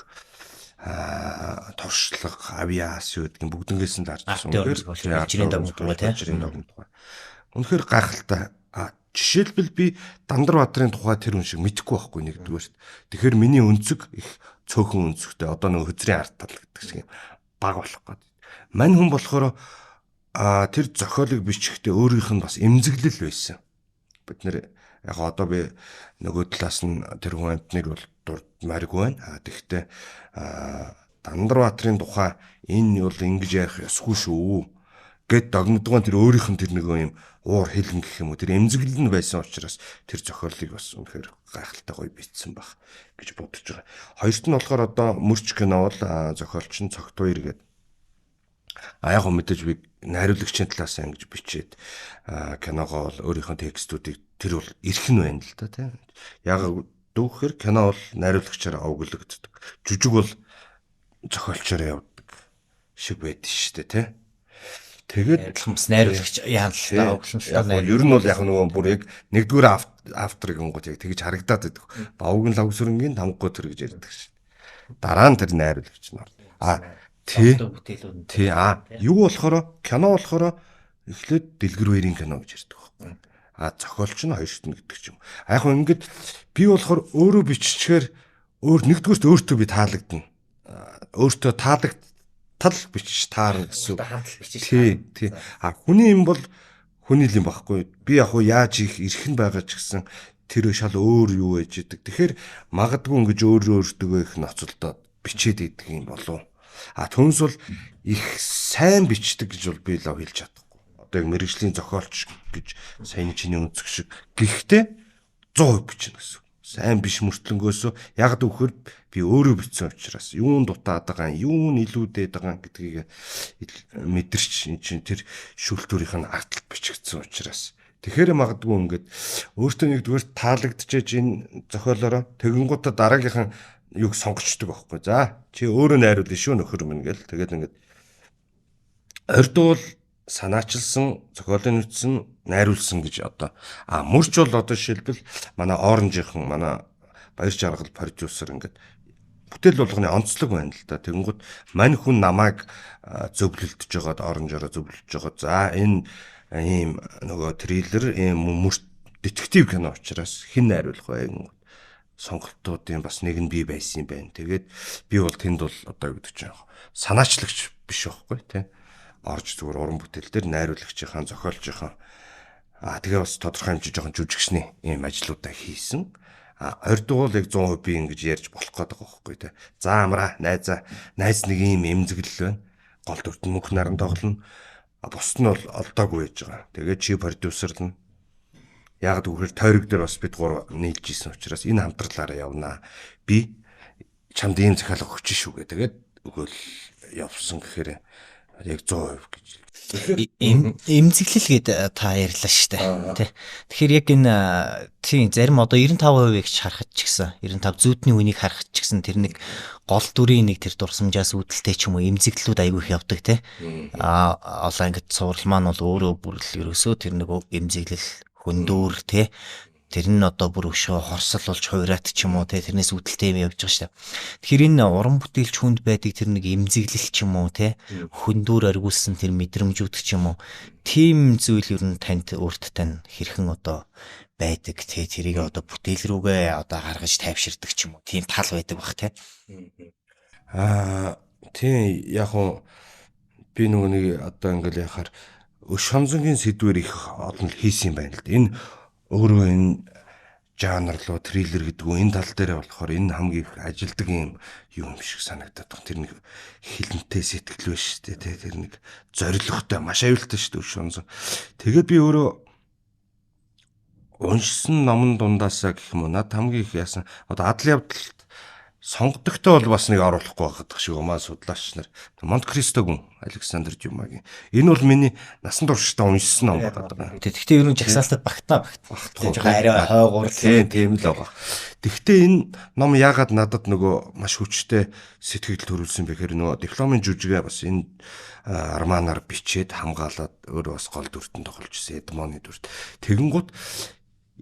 туршлага авиас юу гэдгийг бүгднгээс нь дарж байсан. Жирийн догмодгоо. Үнэхээр гайхалтай. Жишээлбэл би Дандарбаатарын тухай тэр хүн шиг мэдэхгүй байхгүй нэгдүгээр. Тэгэхээр миний өнцөг их цөөхөн өнцөгтэй. Одоо нэг хөзрийн арт тал гэдэг шиг баг болох гээд. Мань хүн болохоор тэр зохиолыг бичихдээ өөрийнх нь бас эмзэглэл байсан. Бид нэр яг одоо би нөгөө талаас нь тэр хүн амтныг бол дурдмааргүй байна. Тэгэхдээ Дандарбаатарын тухай энэ бол ингэж ярих ёсгүй шүү гэд догмодгоон тэр өөрийнх нь тэр нөгөө юм уур хэлэн гэх юм уу тэр эмзэглэл нь байсан учраас тэр зохиолыг бас үнэхээр гайхалтай гоё бичсэн баг гэж бодож байгаа. Хоёрт нь болохоор одоо мөрч кино бол зохиолч нь Цогт баяр гэдэг Яг гоо мэдээж би найруулагчийн талаас ингэж бичээд киногоо бол өөрийнхөө текстүүдийг тэр бол ирэх нь байна л да тийм. Яг дүүхээр кино бол найруулагчаар овоглогддог. Жүжиг бол зохиолчоор явдаг шиг байдаг шүү дээ тийм. Тэгээд адилхан бас найруулагч яана л та оглон ер нь бол яг нөгөө бүр яг нэгдүгээр авторыг гингууд яг тэгж харагдаад байдаг. Бавгийн лавсрынгийн тамггүй төр гэж ярьдаг шүү. Дараа нь тэр найруулагч нь тий юу болохоор кино болохоор эхлээд дэлгэр баярын кино гэж ярьдаг байхгүй. Зохиолч нь хоёр шатна гэдэг ч юм. Яг хөө ингээд би болохоор өөрөө биччихээр нэгдүгээрт өөртөө би таалагдана. Өөртөө таалагдтал бичиж таарна гэсэн. Тий. Хүний юм бол хүний л юм байхгүй. Би яг хөө яаж ирэх нь байгаа ч гэсэн тэр шал өөр юу ээж идэг. Тэгэхээр магадгүй ингэж өөртөө их ноцолдоод бичээд идэг юм болов. Түүнээс бол их сайн бичдэг гэж бол би лав хэлж чадахгүй. Одоо яг мэрэгжлийн зохиолч гэж сайн чиний өнцөг шиг. Гэхдээ 100% бичнэ гэсэн. Сайн биш мөртлөнгөөсөө яг дүүхээр би өөрөө бичсэн учраас юун дутаад байгаа юм, юун илүүдэд байгаа гэдгийг мэдэрч чинь тэр шүлтүүрийнх нь артал бичигдсэн учраас. Тэгэхээр магадгүй ингээд өөртөө нэгдүгээр таалагдчихэж энэ зохиолороо тэгэнгუутаа дараагийнхан юг сонгочдөг байхгүй. За чи өөрөө найруулна шүү нөхөр минь гэл. Тэгээд ингээд ойртуул санаачилсан, зохиолын үтсэн, найруулсан гэж одоо мөрч бол одоо жишээлбэл манай Оранжийнхан манай Баяр Жаргал продюсер ингээд бүтээл болгоны онцлог байна л да. Тэгэнгუთ мань хүн намайг зөвлөлдөж байгаад Оранжороо зөвлөж байгаа. За энэ ийм нөгөө триллер, ийм мөрч детектив кино учраас хэн найруулах вэ гэнэ. Сонголтуудын бас нэг нь би байсан юм байна. Тэгээд би бол тэнд бол одоо юу гэдэг чинь санаачлагч биш байхгүй тий. Орж зүгээр уран бүтээл дээр найруулагчийн, зохиолчийн тэгээ бас тодорхой хэмжээ жоохон жүжигчний ийм ажлуудаа хийсэн. Ордуул яг 100% би ингэж ярьж болох гэдэг байхгүй тий. За амраа найз нэг ийм эмзэглэл байна. Гол дүрт нь мөнх наран тоглоно. Бусд нь бол олдоогүй байж байгаа. Тэгээд чи продюсерлна. Яг түүхээр тойрог дээр бас бид гур нийлж исэн учраас энэ хамтрлаараа явнаа. Би чамд ийм захиалга өгч шүү гэ. Тэгээд өгөөл явсан гэхээр яг 100% гэж. Эмзэглэл гээд та ярьлаа шүү дээ. Тэгэхээр яг энэ тийм зарим одоо 95%-ийг харахад ч гэсэн 95 зүүдний үнийг харахад ч гэсэн тэр нэг гол дүрийн нэг тэр дурсамжаас үүдэлтэй ч юм уу эмзэглэлүүд айгүй их явдаг те. Одоо ингээд цуврал маань бол өөрөө бүрэл ерөөсөө тэр нэг эмзэглэл хөндөөр те. Тэр нь одоо бүр өшөө хорсол болж хуйраат ч юм уу те тэрнээс үүдэлтэй юм явж байгаа шүү дээ. Тэгэхээр энэ уран бүтээлч хүнд байдаг тэр нэг эмзэглэл ч юм уу те хөндөөр аргуулсан тэр мэдрэмжүүд ч юм уу тийм зүйл ер нь танд өөрт тань хэрхэн одоо байдаг те тэрийг одоо бүтээл рүүгээ одоо гаргаж тайвширдаг ч юм уу тийм тал байдаг бах те. Тийм яг уу би нөгөө нэг одоо ингээл яхаар өш хонзонгийн сэдвэр их олон хийсэн юм байна л да. Энэ өөрөө энэ жанр руу триллер гэдэг үү энэ тал дээр болохоор энэ хамгийн их ажилдаг юм шиг санагдаад байна. Тэр нэг хилэнтэй сэтгэл байна шүү дээ. Тэр нэг зоригтой маш аюултай шүү дээ шонзон. Тэгээд би өөрөө уншсан номон дундаасаа гэх юм уу над хамгийн их яасан одоо адлын явдалд сонгодогтой бол бас нэг оруулахгүй байгаад шиг юмаа судлаач нар Монте Кристо гүн Александр Дюмагийн энэ бол миний насан туршдаа уншсан ном болоод байгаа. Тэгэхдээ ер нь жагсаалтад багтаа. Жоохон арай хойгуур тийм л байгаа. Тэгэхдээ энэ ном яагаад надад нөгөө маш хүчтэй сэтгэл төрүүлсэн бэхээр нөгөө дипломын жүжигээ бас энэ Арманаар бичээд хамгаалаад өөрөө бас гол дүртэн тоглож ирсэн Эдмоны дүрт. Тэгэнгუთ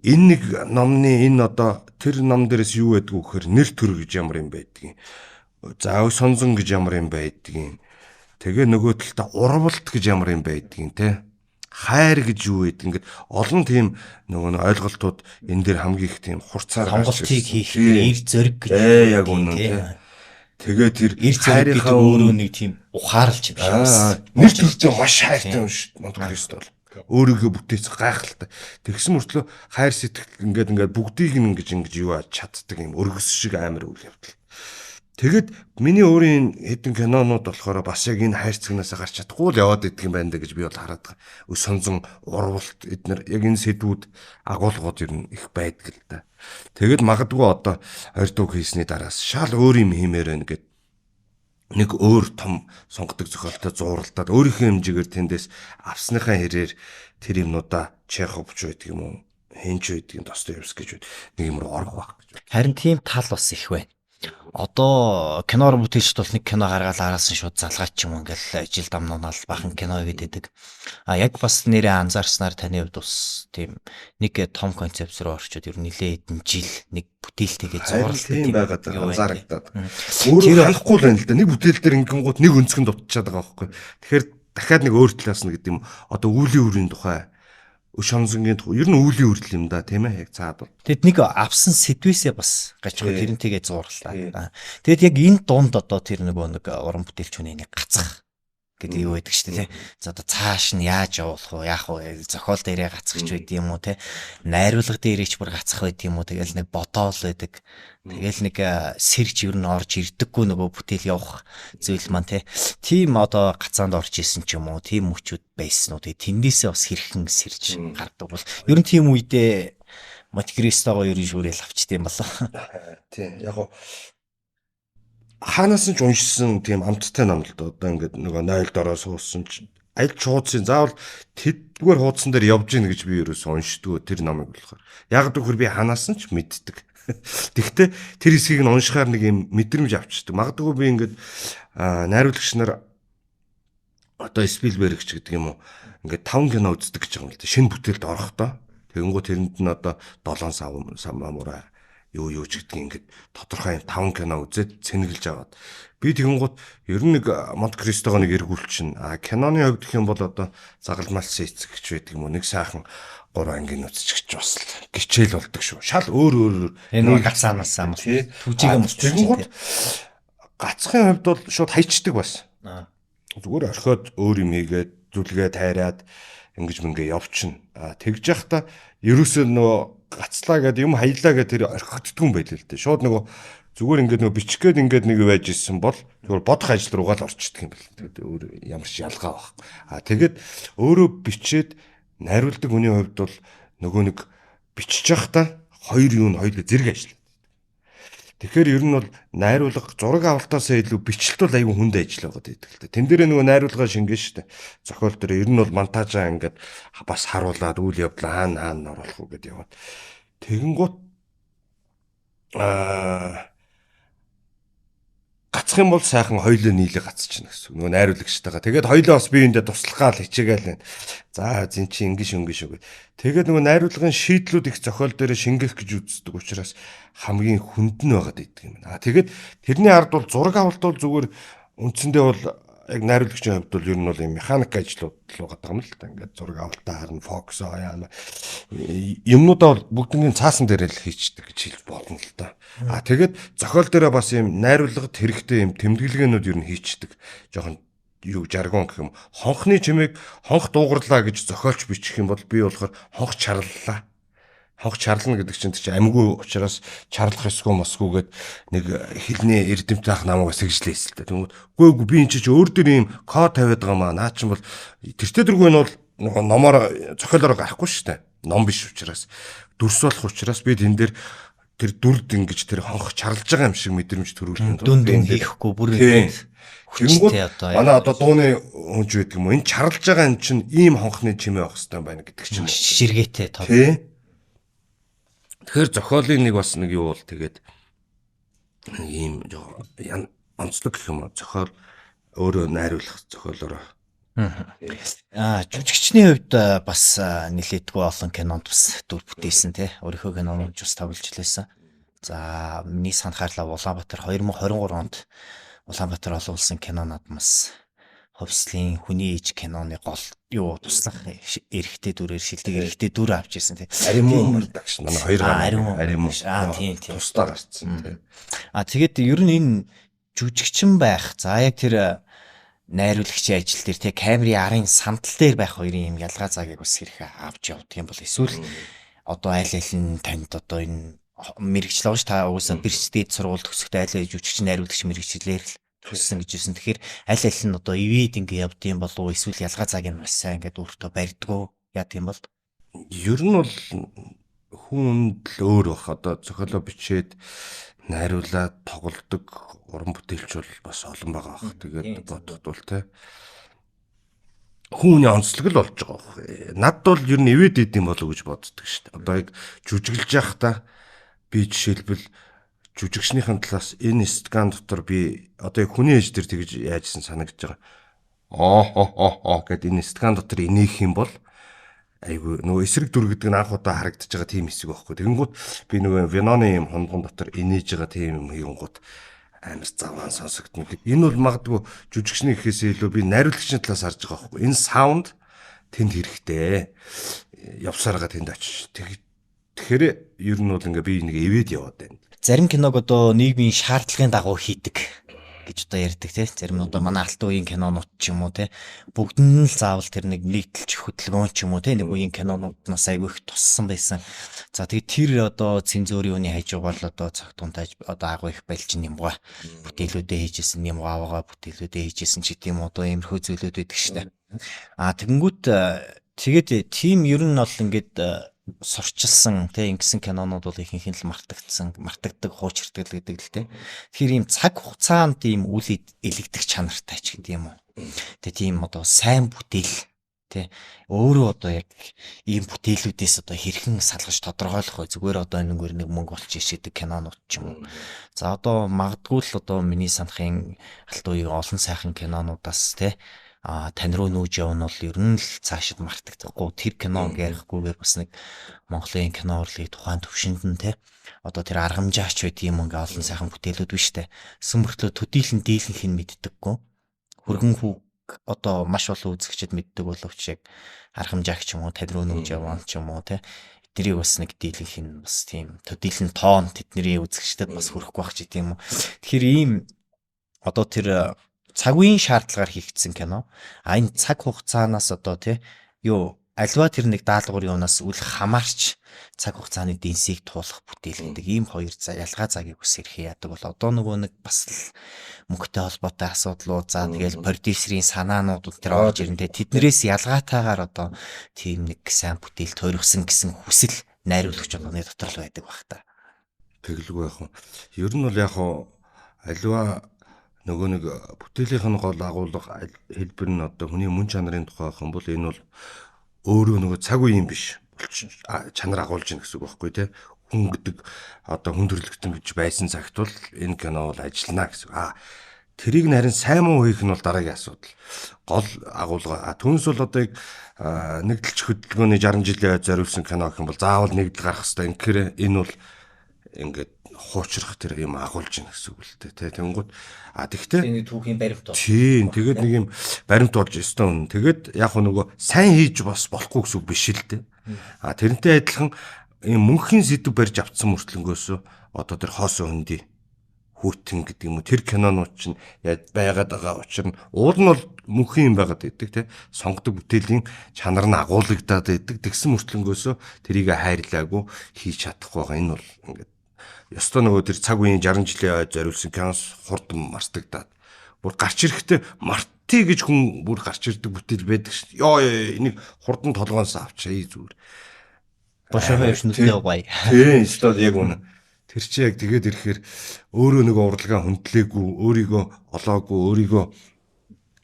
энэ нэг номны энэ одоо тэр ном дээрээс юу байдгүй гэхээр нэр төр гэж ямар юм байдгийг. За сонзон гэж ямар юм байдгийг. Тэгээ нөгөө талдаа урвалт гэж ямар юм байдгийг те. Хайр гэж юу байдаг ингээд олон тийм нөгөө ойлголтууд энэ дээр хамгийн их тийм хурцаар сонголтыг хийх эр зориг гэж яг үнэн те. Тэгээ тэр эр зоригийнхаа өөрөө нэг тийм ухаарлч юм шиг. Нэр төртэй маш хайртай юм шүү Монте Кристо бол. Өөрийгөө бүтээц гайхалтай. Тэгсэн мөртлөө хайр сэтгэл ингээд бүгдийг ингэж юу чаддаг юм өргөс шиг амар үйл явдал. Тэгэд миний өөрийн хэдэн кинонууд болохоор бас яг энэ хайр цэгнээс гарч чадахгүй л яваад идэх юм байна даа гэж би бол хараад байгаа. Өс сонзон урвалт эднэр яг энэ сэдвүүд агуулгууд ер нь их байдаг л да. Тэгэд магадгүй одоо 20 дуу хийсний дараас шал өөр юм хиймээр байна гэд нэг өөр том сонгодог зохиолтой зууралдаад өөрийнхөө хэмжээгээр тэндээс авсныхаа хэрээр тэр юмнуудаа Чехов ч байдаг юм уу, Хинч байдаг, Достоевский гэж нэг юм руу орох байх гэж. Харин тийм тал бас их байна. Одоо киноор бүтээлчд бол нэг кино гаргаад араас нь шууд залгаач юм ингээл жил дамнуунал бахан кино гэдэг. Яг бас нэрээ анзаарснаар таны хувьд бас тийм нэг том концепц руу орчод ер нь нэлээд хэдэн жил нэг бүтээлтэйгээ зурлалт тийм байгаад анзаарагдаад. Өөрөө харахгүй л байна л да. Нэг бүтээл дээр ингэнгууд нэг өнцгөн дутчихад байгаа байхгүй. Тэгэхээр дахиад нэг өөр талаас нь гэдэг юм. Одоо үүлийн үрийн тухай Өш хонзонгийн ер нь үүлийн үрэл юм да, тийм ээ, яг цаад бол. Тэгэд нэг авсан сэдвээсээ бас гажгүй тэрнтэйгээ зуурлаа. Тэгэд яг энэ дунд одоо тэр нэг уран бүтээлч хүний нэг гацах гэдэг юу байдаг шүү дээ, тий. За одоо цааш нь яаж явуулах вэ? Яах вэ? Зохиол дээрээ гацахч байд юм уу, тий. Найруулга дээрээ ч бүр гацах байд юм уу? Тэгэл нэг бодоол байдаг. Тэгэл нэг сэрж ер нь орж ирдэггүй нөгөө бүтээл явах зүйл маань, тий. Тим одоо гацаанд орж исэн ч юм уу, тим мөчүүд байсан уу, тий. Тэндээсээ бас хэрхэн сэрж гардаг бол. Ер нь тим үедээ Монте Кристогоо ер нь шүүрэл авчт юм болоо. Тий. Яг хаанаас нь ч уншсан тийм амттай ном л да. Одоо ингээд нөгөө 0 дороо суусан ч аль ч хуудсын заавал тэдгээр хуудсан дээр явж гин гэж би ерөөсөө уншдгүй тэр номыг болохоор. Яг гэвэл би хаанаас нь ч мэддэг. Тэгвэл тэр хэсгийг нь уншихаар нэг юм мэдрэмж авчдаг. Магадгүй би ингээд найруулагч нар одоо Спилберг ч гэдэг юм уу ингээд 5 кино үздэг гэж байгаа юм л да. Шинэ бүтээлд орохдоо тэгэнгүүт тэрэнд нь одоо 7 самамураа юу ч гэдэг ингээд тодорхой юм 5 кино үзээд цэнгэлж аваад би тэгэнгүүт ер нь нэг Монте Кристогоо нэг эргүүлчин киноны хувьд гэх юм бол одоо загалмайлсан эцэгч байдаг юм уу нэг сайхан 3 ангийн үзчихэж бас л гिचээл болдог шүү. Шал өөр энэ гацаанаас ам түжигээ мөччихөд гацхын хувьд бол шууд хайчдаг бас. Зүгээр орхиод өөр юм хийгээд зүлгээ тайраад ингэж мэнгээ явчихна. Тэгж яхта ерөөсөө нөгөө гацлаа гэдэг юм хаялаа гэдэг тэр орхигддгүй юм байл л дээ. Шууд нөгөө зүгээр ингээд нөгөө бичих гээд ингээд нэг байж исэн бол зүгээр бодох ажил руугаа л орчдөг юм бэл. Тэгээд өөр ямар ч ялгаа байхгүй. Тэгээд өөрөө бичээд найруулдаг хүний хувьд бол нөгөө нэг бичиж явахдаа хоёр зэрэг ажилладаг. Тэгэхээр ер нь бол найруулга зураг авалтаасаа илүү бичлэлт бол аюу хүнд ажил байгаа гэдэг л дээ. Тэн дээр нөгөө найруулга шингэн штэ. Зохиол дээр ер нь бол монтажаа ингээд бас харуулад үйл явдлаа хаана оруулах уу гэдээ яваад. Тэгэнгუთ гацх юм бол сайхан хоёлоо нийлээ гацчихна гэсэн. Нөгөө найруулагчтайгаа. Тэгээд хоёлоо бас биеиндээ туслахаал хичээгээл байна. За зин чи ингэж шүү. Тэгээд нөгөө найруулгын шийдлүүд их зохиол дээр шингээх гэж үздэг учраас хамгийн хүнд нь байгаад идэг юм байна. Тэгээд тэрний ард бол зураг авалт бол зүгээр үндсэндээ бол яг найруулагчийн хувьд бол ер нь бол юм механик ажлууд л байгаа юм л та. Ингээд зураг авалтаа харна, фокус яана. Юмнуудаа бол бүгднийг цаасан дээр л хийчдэг гэж хэлж болно л та. Тэгээд зохиол дээрээ бас юм найруулгад хэрэгтэй юм тэмдэглэгээнүүд ер нь хийчдэг. Жохон юу жаргон гэх юм. Хонхны чимээг хонх дуугарлаа гэж зохиолч бичих юм бол би болохоор хонх чарлалаа. Хонх чарлна гэдэг чинь амьгүй учраас чарлах эсгүй мосгүйгээд нэг хилний эрдэмт ах намайг сэжлээсэлтэй. Тэгмүүд үгүй би энэ чинь өөр дөр юм код тавиад байгаа маа. Наа чинь бол тэртээ дэргүй нь бол нөгөө номоор зохиолоор гарахгүй шүү дээ. Ном биш учраас дүрс болох учраас би тэн дээр тэр дүрд ингэж тэр хонх чарлж байгаа юм шиг мэдрэмж төрүүлсэн. Дүн хийхгүй бүр хүчтэй одоо манай одоо дууны хүнж байдаг юм. Энэ чарлж байгаа юм чинь ийм хонхны чимээ авах хэрэгтэй байна гэдэг чинь ширгээтэй тоо. Тэгэхээр зохиолын нэг бас нэг юу бол тэгээд ийм онцлог гэх юм уу зохиол өөрөө найруулах зохиолоор. Жүжигчний хувьд бас нэлээдгүй олон кинонд бас дүр бүтээсэн тий. Өөрийнхөө кинонууд бас тавилжлээсэн. За миний санахаарлаа Улаанбаатар 2023 онд Улаанбаатар олон улсын кинонод бас ховслын хүний ээж киноны гол юу туслах эрэгтэй дүрээр шилдэг эрэгтэй дүр авч ирсэн тий. Аримуу мөрдөгч манай хоёр аримуу тийм тусдаа гарцсан тий. Тэгээд ер нь энэ жүжигчин байх. За яг тэр найруулагчийн ажил дээр тий камерын арын сандал дээр байх хоёрын юм ялгаа цагийг бас хэрэг авч явдаг юм бол эсвэл одоо аль нь танд одоо энэ мэрэгчлээ ш та уусаа бэрчдээд сургууль төгсөхдөө аль жүжигчин найруулагч мэрэгчлэр л төссөн гэж юусэн. Тэгэхээр аль нь одоо ивэд ингэ явдсан болов уу эсвэл ялгаа цагийг бас сайн ингээд өөртөө барьдгөө яа тийм бол ер нь бол хүнд л өөр бах одоо зохиолоо бичээд найруулад тоглодог уран бүтээлч бол бас олон байгаа бах. Тэгээд бодоход бол те хүүний онцлог л болж байгаа бах. Над бол ер нь ивэд идэм болов гэж боддог шүү дээ. Одоо яг жүжиглэж явахдаа би жишээлбэл жүжигчнийхэн талаас энэ стакан дотор би одоо яг хүний ээж дээр тэгж яажсэн санагдаж байгаа. Гэт энэ стакан дотор инеэх юм бол айгу нөгөө эсрэг дүр гэдэг нь анх удаа харагдаж байгаа тийм хэсэг байхгүй. Тэгэнгүүт би нөгөө Веноны юм хонгон дотор инээж байгаа тийм юм хийгонгууд амар заваан сонсогдно. Энэ бол магадгүй жүжигчний гэхээсээ илүү би найруулагчны талаас харж байгаа байхгүй. Энэ саунд тэнд хэрэгтэй. Явсараа тэнд очиж. Тэгэхээр ер нь бол ингээ би нэг ивэд яваад байна. Зарим киног одоо нийгмийн шаардлагын дагуу хийдэг гэж одоо ярьдаг тий. Зарим нь одоо манай алтан үеийн кинонууд ч юм уу тий. Бүгд нь л заавал тэр нэг нийтлж хөдөлгөөн ч юм уу тий. Нэг үеийн кинонууднаас айгүй их туссан байсан. За тэгээд тэр одоо цензурын үеийн хажуугаар л одоо цагтуунтайж одоо агуу их байлжин юм баа. Бүтээлүүдээ хийжсэн юм аавгаа бүтээлүүдээ хийжсэн ч гэдэм одоо иймэрхүү зүйлүүд байдаг штэ. Тэгэнгүүт тэгээд тийм ер нь бол ингээд сурчилсан тий ингэсэн кинонууд бол ихэнх нь л мартагддаг хуучирдаг гэдэг л тий. Тэгэхээр ийм цаг хугацаанд ийм үл элэгдэх чанартай ч гэдэг юм уу. Тэгээ тийм одоо сайн бүтээл тий өөрөө одоо яг ийм бүтээлүүдээс одоо хэрхэн салгаж тодорхойлох вэ? Зүгээр одоо нэг мөнгө олж ишээдэг кинонууд ч юм уу. За одоо магадгүй л одоо миний санахын алтан үеийн олон сайхан кинонуудаас тий тань руу нүүж явна бол ер нь л цаашид мартагдахгүй тэр киног ярихгүйгээр бас нэг Монголын кино урлыг тухайн төвшөнд нь те одоо тэр аргамжаач байт юм ингээ олон сайхан бүтээлүүд биш те сүмбэртлөө төдийлэн дийлэнх нь мэддэггүй хөргөн хүүг одоо маш олон үзэгчд мэддэг боловч яг аргамжаагч юм уу тань руу нүүж явна ч юм уу те тэрийг бас нэг дийлэнх нь бас тийм төдийлэн тоон тэдний үзэгчдэд бас хүрэхгүй байх ч гэдэм юм. Тэгэхээр ийм одоо тэр цаг үеийн шаардлагаар хийгдсэн кино. Энэ цаг хугацаанаас одоо тий альва тэр нэг даалгаврын юунаас үл хамаарч цаг хугацааны дэнсийг туулах бүтээл гэдэг ийм хоёр ялгаа цагийг бас ирхий яадаг бол одоо нөгөө нэг бас мөнгөтэй холбоотой асуудлууд за тэгэл продюсерийн санаанууд тэр орж ирнэ тэднэрээс ялгаатайгаар одоо тийм нэг сайн бүтээл тойргосон гэсэн хүсэл найруулагч болгоны дотор л байдаг баг та. Тэглгүй яг нь ер нь бол яг альва нөгөө нэг бүтээлийнх нь гол агуулга хэлбэр нь одоо хүний мөн чанарын тухай байх юм бол энэ бол өөрөө нөгөө цаг үеийн биш чанар агуулж гин гэсэн үг байхгүй тий хүн гэдэг одоо хүн төрлөختөн гэж байсан цагт бол энэ кино бол ажиллана гэсэн. Тэрийг нарийн сайн муу хийх нь бол дараагийн асуудал. Гол агуулга түүнээс бол одоо яг нэгдэлч хөдөлгөөний 60 жилийн зориулсан кино гэх юм бол заавал нэгдэл гарах хэрэгтэй. Тэгэхээр энэ бол ингээд хуучрах тэр юм агуулж гин гэсэн үг л дээ. Тэнгүүд тэгтээ энэ түүхийн баримт бол. Тийм тэгээд нэг юм баримт болж өстөн. Тэгээд яг нөгөө сайн хийж бас болохгүй гэсэн үг биш л дээ. Тэрнтэй адилхан юм мөнхийн сэдв барьж авцсан мөртлөнгөөс одоо тэр хоосон хөндөй хүүтэн гэдэг юм уу тэр кинонууд чинь байгаад байгаа учраас уул нь бол мөнхийн юм байгаад байдаг сонгодог бүтээлийн чанар нь агуулгадаад байдаг. Тэгсэн мөртлөнгөөс тэрийг хайрлаагүй хийж чадахгүй байгаа. Энэ бол ингээд ёстой нөгөө тэр цаг үеийн 60 жилийн зориулсан киноос хурдан мартагдаад бүр гарч ирэхдээ мартий гэж хүн бүр гарч ирдэг бүтээл байдаг шүү дээ. Энийг хурдан толгоноос авчаа зүгээр. Бошоо хөвшнөстэй бай. Тийм эсвэл яг үнэ. Тэр чи яг тэгээд ирэхээр өөрөө нөгөө урлагаа хүндлээгүй, өөрийгөө олоогүй, өөрийгөө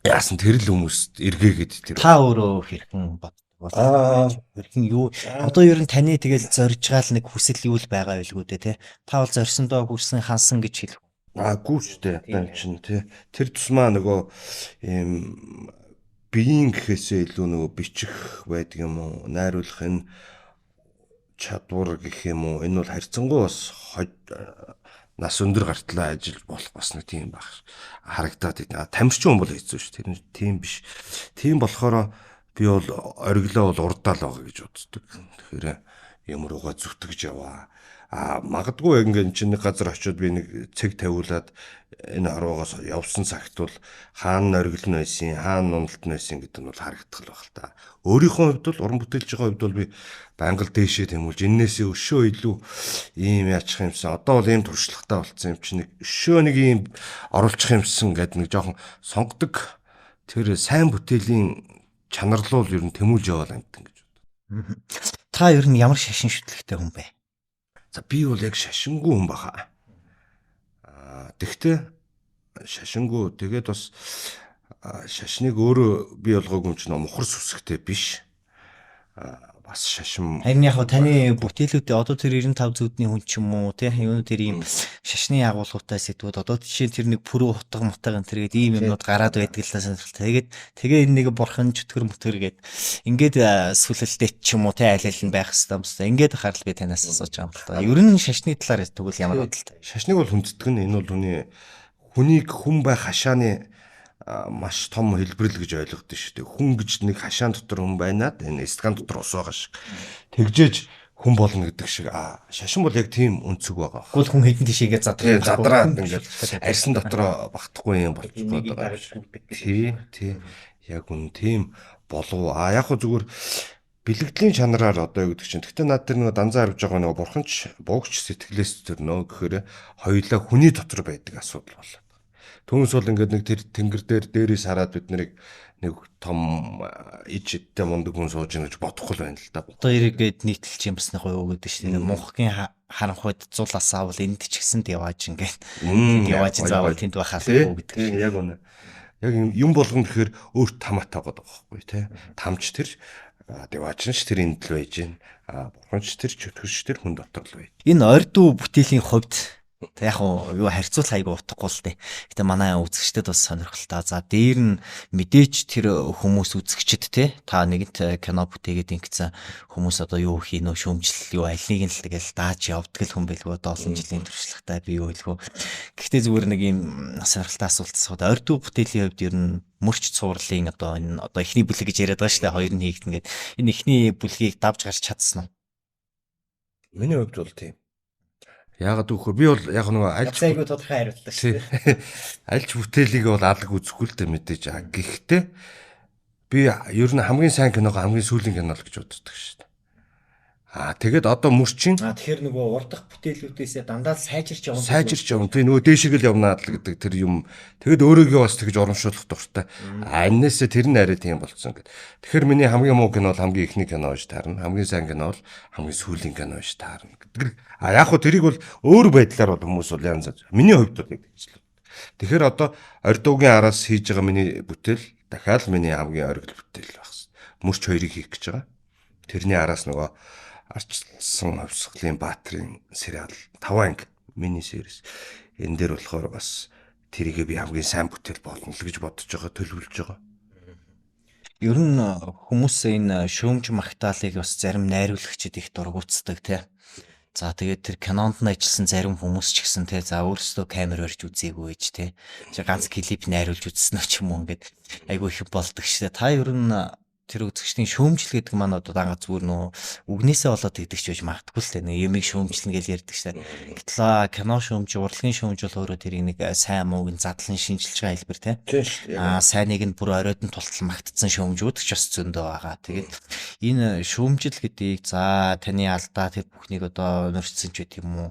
яасан тэр л хүмүүст эргээгээд тэр. Та өөрөө хэрхэн бод хэрхэн юу одоо ер нь таны тэгэл зорж байгаа л нэг хүсэл юу л байгаа байлгүй дээ те та бол зорсондоо хүрсэн хансан гэж хэлэх гүүчтэй одоо чинь тэр тусмаа нөгөө ийм биеийн гэхээсээ илүү нөгөө бичих байдаг юм уу найруулахын чадвар гэх юм уу энэ бол харьцангуй бас нас өндөр гартлаа ажил болох бас нэг тийм баг харагдаад байна. Тамирчин хүн бол хэцүү шүү тэр тийм биш. Тийм болохоор би бол ориглоо бол урдаал байгаа гэж боддог. Тэгэхээр юм руугаа зүтгэж яваа. Магадгүй ингээд чинь нэг газар очиод би нэг цэг тавиулаад энэ ороогоос явсан цагт бол хаана оргил нь байсан, хаана нуналт нь байсан гэдэг нь бол харагдах л баг л та. Өөрийнхөө хувьд бол уран бүтээлч байгаа хувьд бол би байнга дэшээ тэмүүлж энээсээ өшөө илүү ийм яачих юмсан. Одоо бол ийм туршлагатай болцсон юм чинь нэг өшөө нэг ийм оруулчих юмсан гэдэг нэг жоохон сонгодог тэр сайн бүтээлийн чанарлуул ер нь тэмүүлж яваал амт гэж боддог. Та ер нь ямар шашин шүтлэгтэй хүн бэ? За би бол яг шашингүй хүн баха. Тэгтээ шашингүй тэгээд бас шашныг өөрөө бий болгоогүй юм чинь мухар сүсгтэй биш. Бас шашин Харин яг таны бүтээлүүдээ одоо тэр 95 зүудний хүн ч юм уу тийм юу тэр ийм шашны агуулгуудтай сэдвүүд одоо жишээ тэр нэг пүрүү хутга мутаг энэ тэргээд ийм юмнууд гараад байдаг л та сонирхолтой. Тэгээ энэ нэг бурхан чөтгөр мөтгөргээд ингээд сүлэлтэйч ч юм уу тийм аль аль нь байх хэвээр юмстай. Ингээд харал би танаас асууж байгаа юм л та. Ер нь шашны талаар тэгвэл ямар бодолтой? Шашныг бол хүндэтгэх нь энэ бол хүнийг хүн байх хашааны маш том хэлбэрэл гэж ойлгодог шүү дээ. Хүн гэж нэг хашаан дотор хүн байна. Энэ стакан дотор ус байгаа шиг. Тэгжээж хүн болно гэдэг шиг. Шашин бол яг тийм өнцөг байгаа. Гол хүн хэдэн тийш ингээд задраад ингээд арьсан дотроо багтахгүй юм болчиход байгаа. Тий. Яг үн тийм болов. Яг хөө зүгээр бэлэгдлийн чанараар одоо юу гэдэг чинь. Гэтэ над тэр нэг данзаа харж байгаа нэг бурханч богч сэтгэлээс төрнө гэхээр хоёулаа хүний дотор байдаг асуудал болоо. Түүнээс бол ингээд нэг тэр тэнгэр дээрээс хараад бид нэг том ижидтэй мундаг хүн сууж ийн гэж бодохгүй л байна л да. Одоо ирээгээд нийтэлч юм басны гоё өгöd шүү дээ. Мунхгийн харанхуйд зулаас аавал энд ч гэсэнд явааж ингээд явааж заавал тэнд байхаа л гэдэг. Яг үнэ. Яг юм болгон тэгэхээр өөрт тамаатай байгаа байхгүй тий. Тамч тэр деваачнч тэр энд л байж гин. Бурханч тэр чөтгөрч тэр хүн дотор л бай. Энэ ордуу бүтээлийн хувьд яг юу харьцуулах айгу утгагүй л дээ. Гэтэ манай үзэгчдэд бас сонирхолтой. За дээр нь мэдээч тэр хүмүүс үзэгчд те та нэгэнт кино бүтээгээд ингэсэн хүмүүс одоо юу хийнө шүүмжлэл юу аль нэг нь л тэгэл дааж явдаг л хүн байлгүй одоо олон жилийн туршлагатай би юу хэлгөө. Гэхдээ зүгээр нэг юм сонирхолтой асуулт асууад ордуу бүтээлийн хувьд ер нь мөрч цуурлын одоо энэ одоо эхний бүлэг гэж яриад байгаа шүү дээ. Хоёр нь хийгдэн гээд энэ эхний бүлгийг давж гарч чадсан уу? Миний хувьд бол тийм. Яагаад гэвэл би бол яг нэг айгуу тодорхой хариултаа шүү дээ. Альч бүтээлийг бол алга үзэхгүй л дээ мэдээж. Гэхдээ би ер нь хамгийн сайн киног хамгийн сүүлийн кино л гэж боддог шүү дээ. Тэгээд одоо мөрчин тэгэхээр нөгөө урдах бүтээлүүдээсээ дандаа сайжирч явна. Тэгээ нөгөө дээшиг л явнаа л гэдэг тэр юм. Тэгэд өөрийгөө бас тэгж урамшуулах дуртай. Аннээсээ тэр нь арай тийм болцсон гэдэг. Тэгэхээр миний хамгийн муу кино бол хамгийн ихний кино гэж таарна. Хамгийн сайн кино бол хамгийн сүүлийн кино гэж таарна гэдэг. Яг хөө тэрийг бол өөр байдлаар бол хүмүүс бол янз бүр. Миний хувьд бол тэгж л. Тэгэхээр одоо ордуугийн араас хийж байгаа миний бүтээл дахиад миний хамгийн оргил бүтээл байх хэвээр. Мөрч хоёрыг хийх гэж байгаа. Тэрний араас нөгөө Арчсан Хувьсгалын Баатрын сериал 5 анги мини series энэ дээр болохоор бас тэрийг би хамгийн сайн бүтээл болно л гэж бодож байгаа, төлөвлөж байгаа. Ер нь хүмүүс энэ шүүмж магтаалыг бас зарим найруулагчид их дургуутсдаг тий. За тэгээд тэр кинонд нь ажилласан зарим хүмүүс ч гэсэн тий за өөрсдөө камер барьж үзээгүй ээж тий. Ганц клип найруулж үзсэн ч юм уу ингээд айгүй их болдог шээ. Та ер нь тэр үзэгчдийн шүүмжил гэдэг маань одоо дагаа зүгээр нөө үгнээсээ болоод тэгдэг ч байж магадгүй л дээ. Нэг юмыг шүүмжлэн гэж ярьдаг шээ. Гэтэл кино шүүмж, урлагийн шүүмж бол өөрөө тэрийг нэг сайн мууг нь задлан шинжилж байгаа хэлбэр тий. Сайныг нь бүр оройдон тултал магтцсан шүүмжүүд ч бас зөндөө байгаа. Тэгээд энэ шүүмжил гэдгийг за таны алдаа тэр бүхнийг одоо нөрчсөн ч гэдэг юм уу.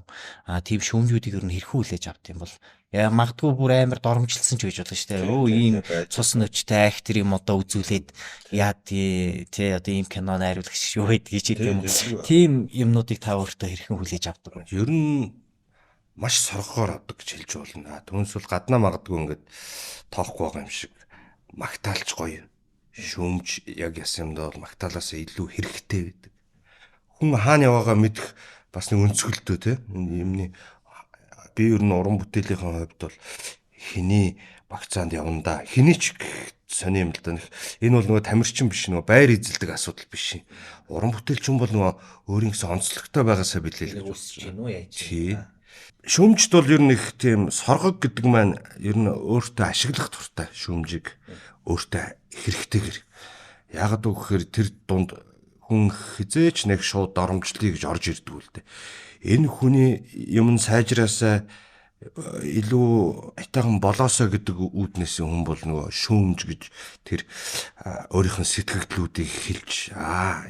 Тийм шүүмжүүдийг ер нь хэрхэн хүлээж авт юм бол магадгүй бүр амар доромжилсан ч гэж болно шүү дээ. Өө ийм цус нөвчтэй актер юм одоо үзүүлээд яа тий одоо ийм кино найруулагч юу байдгийг ч юм. Тийм юмнуудыг та өөртөө хэрхэн хүлээж авдаг вэ? Ер нь маш соргоор авдаг гэж хэлж болно. Түүнээс бол гаднаа магадгүй ингээд тоохгүй байгаа юм шиг магтаалч гоё. Шүүмж яг ясамдаа бол магтаалаас илүү хэрэгтэй байдаг. Хүн хаана яваагаа мэдэх бас нэг өнцгөлтөө тий. Юмны би ер нь уран бүтээлийн хувьд бол хэний багцаанд явна да. Хэний ч сони юм л да. Энэ бол нөгөө тамирчин биш нөгөө байр эзэлдэг асуудал биш. Уран бүтээлчин бол нөгөө өөрийн гэсэн онцлогтой байгаасаа билээ л гэж үзэж байна уу яаж. Шүүмжт бол ер нь их тийм соргог гэдэг маань ер нь өөртөө ашиглах дуртай шүүмжийг өөртөө хэрэгтэйгэр. Ягд үгээр тэр дунд хүн хизээч нэг шууд доромжлъя гэж орж ирдэг үл дээ. Энэ хүний юм сайжраасаа илүү айтайхан болоосоо гэдэг үүднээс хүн бол нөгөө шүүмж гэж тэр өөрийнх нь сэтгэгдлүүдийг хэлж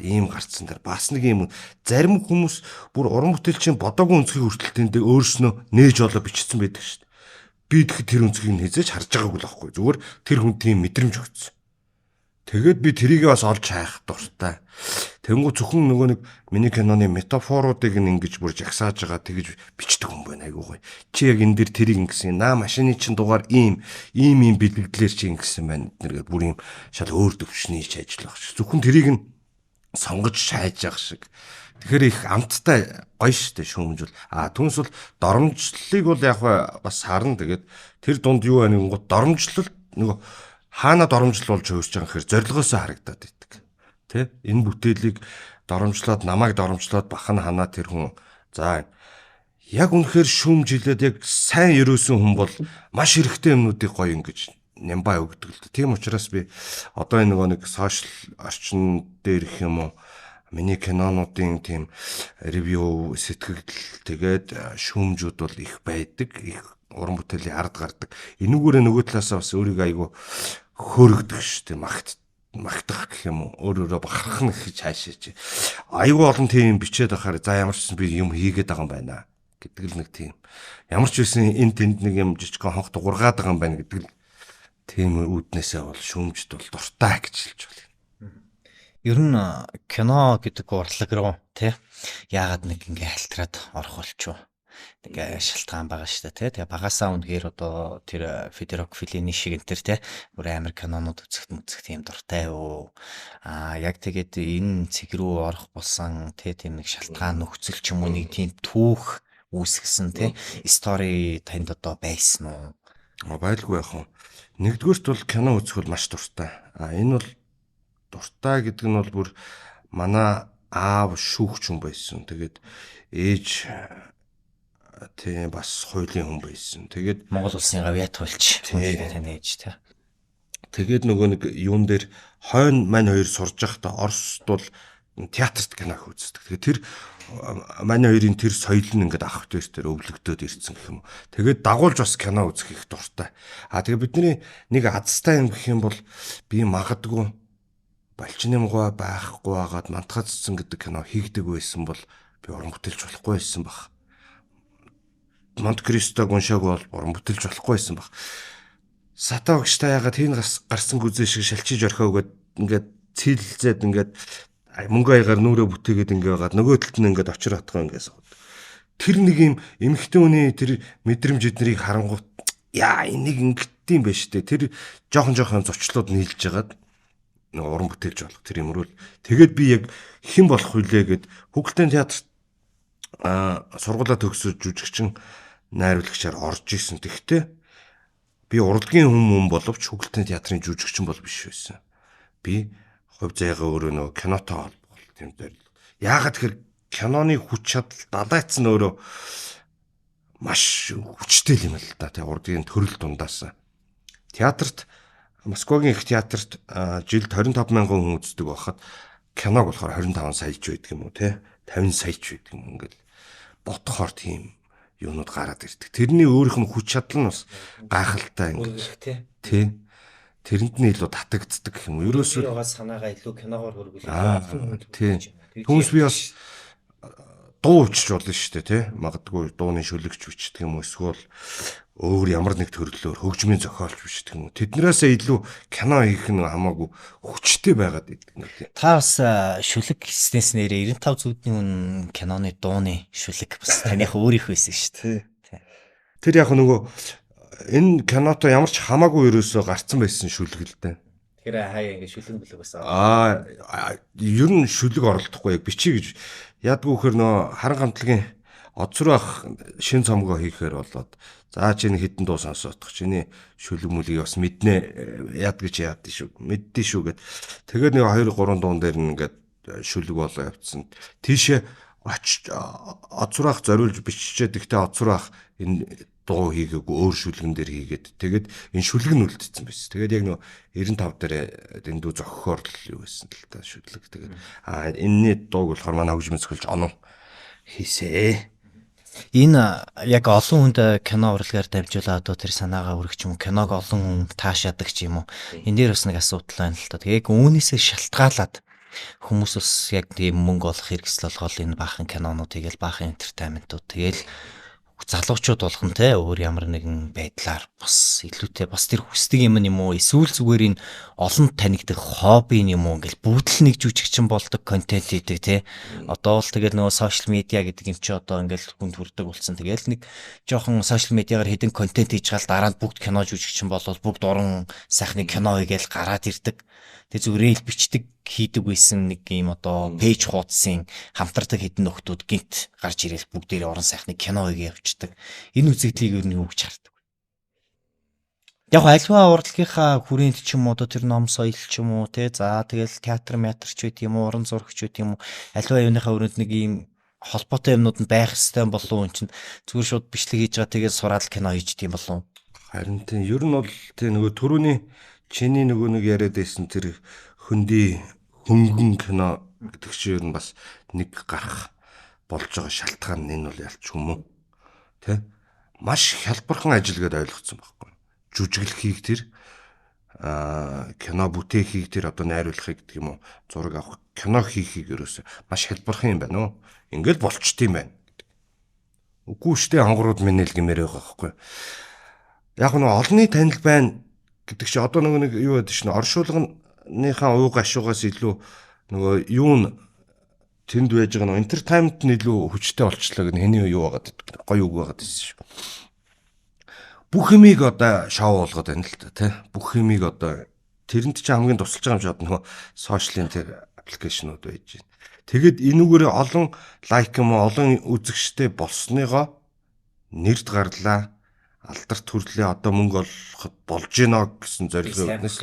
ийм гарцсан дэр бас нэг юм зарим хүмүүс бүр уран бүтээлчийн бодоогүй өнцгийг хүртэлтэндээ өөрснөө нээж олоо бичсэн байдаг шүү дээ. Би тэгэхэд тэр өнцгийг хизээж харж байгаагүй л байхгүй. Зүгээр тэр хүн тийм мэдрэмж өгсөн. Тэгээд би тэрийг бас олж хайх дуртай. Тэнгүү зөвхөн нөгөө нэг миний киноны метафоруудыг ингэж бүр жагсааж байгаа тэгж бичдэг хүн байна айгуу гоё. Чи яг энэ дэр тэрийг ингэсэн. Наа машины чин дугаар ийм бэлгэлээр чи ингэсэн байна. Эднэргээд бүр ийм шал өөр төвшний хийж ажиллах шиг. Зөвхөн тэрийг нь сонгож шааж явах шиг. Тэгэхээр их амттай гоё штэ шүүмжүүл. Түнс бол доромжлыг бол яг бас харна. Тэгээд тэр дунд юу байна гингууд доромжлол нөгөө хаана доромжлол болж хөөсч байгаа гэхээр зорилгоосоо харагдаад байдаг. Тэ? Энэ бүтээлийг доромжлоод намайг доромжлоод бахан ханаа тэр хүн. За яг үнэхээр шүүмжилээд яг сайн ерөөсөн хүн бол маш хэрэгтэй юмнуудыг гоё ингэж нямбаа өгдөг л дээ. Тийм учраас би одоо энэ нөгөө нэг сошиал орчин дээр их юм уу миний кинонуудын тийм ревю сэтгэл тэгээд шүүмжүүд бол их байдаг. Их уран бүтээлийн ард гардаг. Энүүгээрээ нөгөө талаасаа бас өөрийгөө айгу хөөрөгдөг шүү дээ. Магтах гэх юм уу. Өөрөөрөө бахархна гэж хаашаач. Айгу олон тийм бичээд ахаар за ямар ч би юм хийгээд байгаа юм байна гэдэг л нэг тийм. Ямар ч байсан энэ тэнд нэг юм жижигхэн хонх дуургаад байгаа юм байна гэдэг л тийм үүднээсээ бол шүүмжд бол дуртай гэж хэлж байна. Ер нь кино гэдэг урлаг руу тий яагаад нэг ингээ хальтраад орох болчихоо. Нэг шалтгаан байгаа шүү дээ тий. Тэгээ багасаа үнэхээр одоо тэр Федерик Феллини шиг энэ тий бүр амар кинонууд үзэх тийм дуртай юу. Яг тэгээд энэ цэг рүү орох болсон тийм нэг шалтгаан нөхцөл ч юм уу нэг тийм түүх үүсгэсэн тий стори танд одоо байсан уу? Байлгүй яах вэ? Нэгдүгээрт бол кино үзэх бол маш дуртай. Энэ бол дуртай гэдэг нь бол бүр манай аав шүүгч хүн байсан. Тэгээд ээж тийм бас хуулийн хүн байсан. Тэгээд Монгол улсын авиат хуульч таны ээж тий. Тэгээд нөгөө нэг юун дээр хойно мань хоёр сурж байхдаа Оросд бол театрт кино үздэг. Тэгээд тэр мань хоёрын тэр соёл нь ингээд ах дээр өвлөгдөөд ирсэн гэх юм. Тэгээд дагуулж бас кино үзэх их дуртай. Тэгээд бидний нэг азтай юм гэх юм бол би магадгүй Балчинымгой байхгүй байгаад Мантахацсан гэдэг кино хийгдэг байсан бол би уран бүтээлч болохгүй байсан баг. Монте Кристог уншаагүй бол уран бүтээлч болохгүй байсан баг. Сата багштай ягаад тийм гарсан гүзээ шиг шалчиж орхиогоод ингээд цэлзээд ингээд мөнгө аягаар нүрээ бүтээгээд ингээд байгаад нөгөө талд нь ингээд очир хатгаа ингээд сууд. Тэр нэг юм эмхтэн хүний тэр мэдрэмж эднэрийг харангуут яа энийг ингэдэм байж тээ. Тэр жоохон зочлууд нийлж жагаад уран бүтээлч болох тэр юмруу. Тэгээд би яг хэн болох вүлээ гэд Хүүхэлдэйн театрт сургуулаа төгсөж жүжигчин найруулагчаар орж исэн. Тэгтээ би урлагийн хүн боловч Хүүхэлдэйн театрын жүжигчин бол биш байсан. Би хувь заяагаа өөрөө нөгөө кинотой холбоол тийм дээр. Яагаад тэгэхээр киноны хүч чадал далайц нь өөрөө маш хүчтэй юм л да. Тэгээ урлагийн төрөл дундаас. Театрт Москвагийн их театрт жилд 25 мянган хүн үздэг байхад киног болохоор 25 саяч байдаг юм уу те 50 саяч байдаг юм ингээл ботхоор тийм юмнууд гараад ирдэг. Тэрний өөрийнх нь хүч чадал нь бас гайхалтай ингээд тий. Тэрэнд нь илүү татагддаг гэх юм уу. Ерөөсөө санаагаа илүү киногоор хөрвүүлээд тий. Түүнээс би бас дуу учиж болно шүү дээ тий. Магадгүй дууны шүлэгч бичдэг юм уу эсвэл өөр ямар нэг төрлөөр хөгжмийн зохиолч бичдэг юм уу. Тэднээсээ илүү кино хийх нь хамаагүй хүчтэй байгаад идэг нэг тий. Та бас шүлэг хийснээс нэрээ 95 зүудний үн киноны дууны шүлэг бас таних өөрийнх байсан шүү дээ. Тэр яг нөгөө энэ киното ямар ч хамаагүй ерөөсөө гарцсан байсан шүлэг л дээ. Тэгэхээр хаяа ингэ шүлэг бүлэг байсан. Ер нь шүлэг оролдохгүй яг бичиж гэж ядгүй хэр нөө харан гамтлагийн одсрох шин цомгоо хийхээр болоод за чинь хитэн дуу сонсоодох чиний шүлэг мүлгийг бас мэднэ яд гэж яад шүү мэддээ шүү гэд тэгээд нэг 2 3 дуун дээр нь ингээд шүлэг болоо явцсан тийшээ очиж одсрох зориулж биччихээд ихтэй одсрох энэ дуу хийгээгүй өөр шүлгэн дээр хийгээд тэгээд энэ шүлэг нь үлдсэн байсан. Тэгээд яг нөө 95 дээр дэндүү зохихоор л юу байсан л та шүлэг. Тэгээд энэний дууг болохоор манай хөгжмөн зөвлөж оноо хийсэ. Энэ яг олон хүнд кино урлагаар дамжуулаад одоо тэр санаагаа өргөч юм киног олон хүн таашаадаг ч юм уу. Энэ дээр бас нэг асуудал байна л та. Тэгээд яг үүнээсээ шалтгаалаад хүмүүс бас яг тийм мөнгө олох хэрэгсэл болгоод энэ баахан кинонуудыг л баахан энтертайнментууд тэгэл залуучууд болгон те өөр ямар нэгэн байдлаар бас илүүтэй бас тэр хүсдэг юм уу эсвэл зүгээр энэ олон танигдах хобби юм уу ингээл бүгд л нэг жүжигчин болдог контент хийдэг те одоо бол тэгэл нөгөө сошиал медиа гэдэг юм чи одоо ингээл хүнд хүрдэг болсон тэгэл нэг жоохон сошиал медиагаар хэдэн контент хийж гал дараа нь бүгд кино жүжигчин болоод бүгд уран сайхны кино хийгээл гараад ирдэг. Тэг зүгээр л бичдэг хийдэг байсан нэг юм одоо пэйж хуудсын хамтардаг хэдэн нөхдүүд гинт гарч ирээл бүгдээрээ орон сайхны кино хийгээ явчихдаг. Энэ үзэгдлийг юу нэг үгч хардаг. Яг альва урлагийнхаа хүрээнд ч юм уу одоо тэр ном соёл ч юм уу те за тэгэл театр ч үт юм уу уран зурагч үт юм уу альва юуныхаа өрөөнд нэг юм холбоотой юмнууд нь байх хэвээр болов уу чинь зүгээр шууд бичлэг хийж байгаа тэгээд сураад кино хийждэг юм болов. Харин тийм ер нь бол тийм нөгөө түрүүний чиний нөгөө нэг яриад байсан тэр хөнгөн кино гэдэг чинь ер нь бас нэг гарах болж байгаа шалтгаан нь энэ бол ялч юм уу? Тэ? Маш хялбархан ажил гэдээ ойлгоцсон байхгүй. Жүжиглэхийг тэр кино бүтэехийг тэр одоо найруулахыг гэдэг юм уу? Зураг авах, кино хийхийг ерөөсөө маш хялбархан юм байна уу? Ингээл болчт юм байна. Үгүй штэ ангууд минь л гэмээр байгаа байхгүй. Яг нь олонний танил байна гэдэг чи одоо нэг юу байдаг шнэ оршуулганыхаа ууг ашуугаас илүү нөгөө юу н тэнд байж байгаа нь entertainment нь илүү хүчтэй болчлоо гэх хэний юу байгаад гоё үг байгаад байсан шүү. Бүх юмыг одоо шоу болгоод байна л та тий. Бүх юмыг одоо тэрэнд чи хамгийн тусалж байгаа юм шиг нөгөө сошиалын тэр аппликейшнуд байж байна. Тэгэд энүүгээр олон лайк юм олон үзэгчтэй болсныгоо нэрд гарлаа алдарт төрлөө одоо мөнгө олоход болж гинэ гэсэн зорилгын үднэс.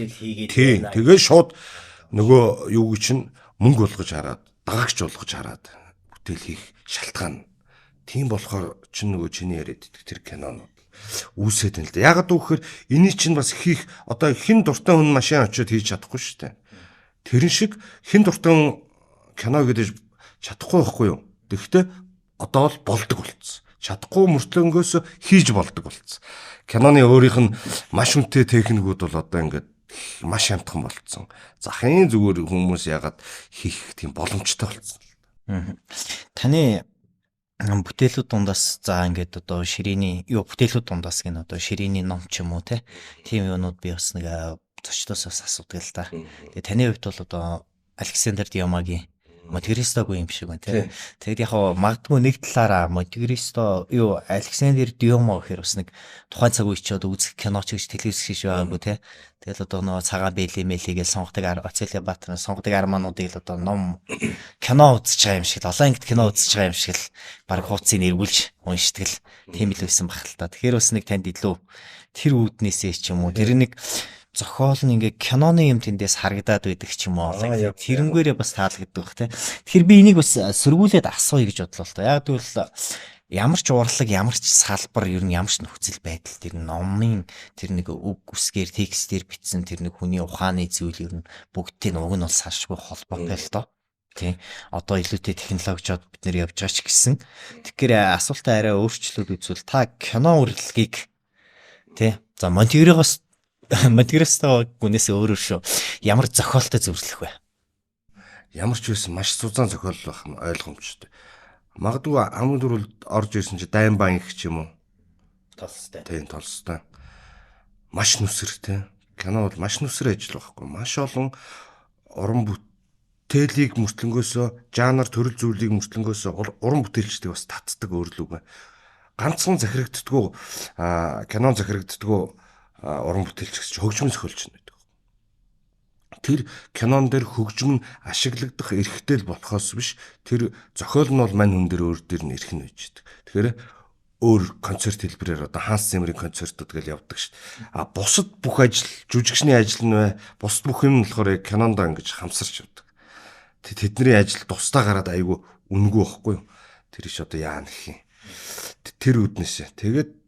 Тийм. Тэгээ шууд нөгөө юу чинь мөнгө болгож хараад, дагагч болгож хараад бүтээл хийх шалтгаан. Тийм болохоор чинь нөгөө чиний яриад идэх тэр кинонууд үүсээд байна л да. Ягаад гэвэл энийг чинь бас хийх одоо хэн дуртай хүн машин очиод хийж чадахгүй шүү дээ. Тэрэн шиг хэн дуртай хүн кино гэдэг чадахгүй байхгүй юу? Тэгэхдээ одоо л болдог болцсон. Чадахгүй мөртлөнгөөс хийж болдог болцсон. Киноны өөрийнх нь маш үнэтэй техникүүд бол одоо ингээд маш хямдхан болцсон. Захын зүгээр хүмүүс ягаад хийх тийм боломжтой болцсон. Таны бүтээлүүд дундаас за ингээд одоо ширээний бүтээлүүд дундаас гин одоо ширээний ном ч юм уу те тийм юмнууд би бас нэг зочдоос бас асуудаг л та. Тэгээ таны хувьд бол одоо Александр Дюмагийн Монте-Кристогүй юм шиг байна тий. Тэгэд яг магадгүй нэг талаараа Монте-Кристо Александр Дюма гэхэр бас нэг тухайн цаг үе ч одоо үзэх кино ч гэж телевиз хийж байгаагүй тий. Тэгэл одоо нөгөө цагаан бэлээ мэлийгээл сонгодог Оцелия Баатар сонгодог армануудыг л одоо ном кино үзэж байгаа юм шиг олон ангид кино үзэж байгаа юм шиг л баг хуудсыг эргүүлж уншдаг л тийм л байсан бах л та. Тэгэхээр бас нэг танд илүү тэр үүднээсээ ч юм уу тэр нэг зохиол нь ингээ киноны юм тэндээс харагдаад байдаг ч юм уу. Тэрнгээрээ бас таалагддаг бах тий. Тэгэхээр би энийг бас сөргүүлээд асууя гэж бодлоо л та. Яг тэгвэл ямар ч урлаг, ямар ч салбар, ер нь ямар ч нөхцөл байдал тэр номын тэр нэг үг үсгээр текстээр бичсэн тэр нэг хүний ухааны зүйл ер нь бүгдтэй уг нь бол салшгүй холбоотой л доо. Тий. Одоо илүүтэй технологичод бид нэр явж байгаа ч гэсэн. Тэгэхээр асуултаа арай өөрчлөлт үзвэл та кино урлагийг тий. За Монте-Кристо гүнээс өөрөөр шүү. Ямар зохиолтой зөвлөх вэ? Ямар ч байсан маш сузаан зохиол байх нь ойлгомжтой. Магадгүй хамгийн түрүүнд орж ирсэн чи Дайн банк ч юм уу? Толстой. Тийм, толстой. Маш нүсэртэй. Кино бол маш нүсэр ажил байхгүй. Маш олон уран бүтээлийг мөртлөнгөөсөө, жанр төрөл зүйлийг мөртлөнгөөсөө уран бүтээлчдийг бас татдаг өөрлөг байна. Ганцхан захирагддаггүй кинон захирагддаггүй уран бүтээлч гэж хөгжмөн зохиолч нь байдаг. Тэр кинон дээр хөгжим нь ашиглагдах эрхтэй л болохоос биш тэр зохиол нь бол мань хүн дээр өөр дээр нь эрх нь байж байдаг. Тэгэхээр өөр концерт хэлбэрээр одоо Ханс Зиммерийн концертууд гэж явдаг шүү дээ. Бусад бүх ажил, жүжигчний ажил нь бай, бусад бүх юм болохоор кинонд ингэж хамсарч явдаг. Тэдний ажил тусдаа гараад айгүй үнэгүй байхгүй юу? Тэр иш одоо яа нэх юм. Тэр үднэсээ. Тэгээд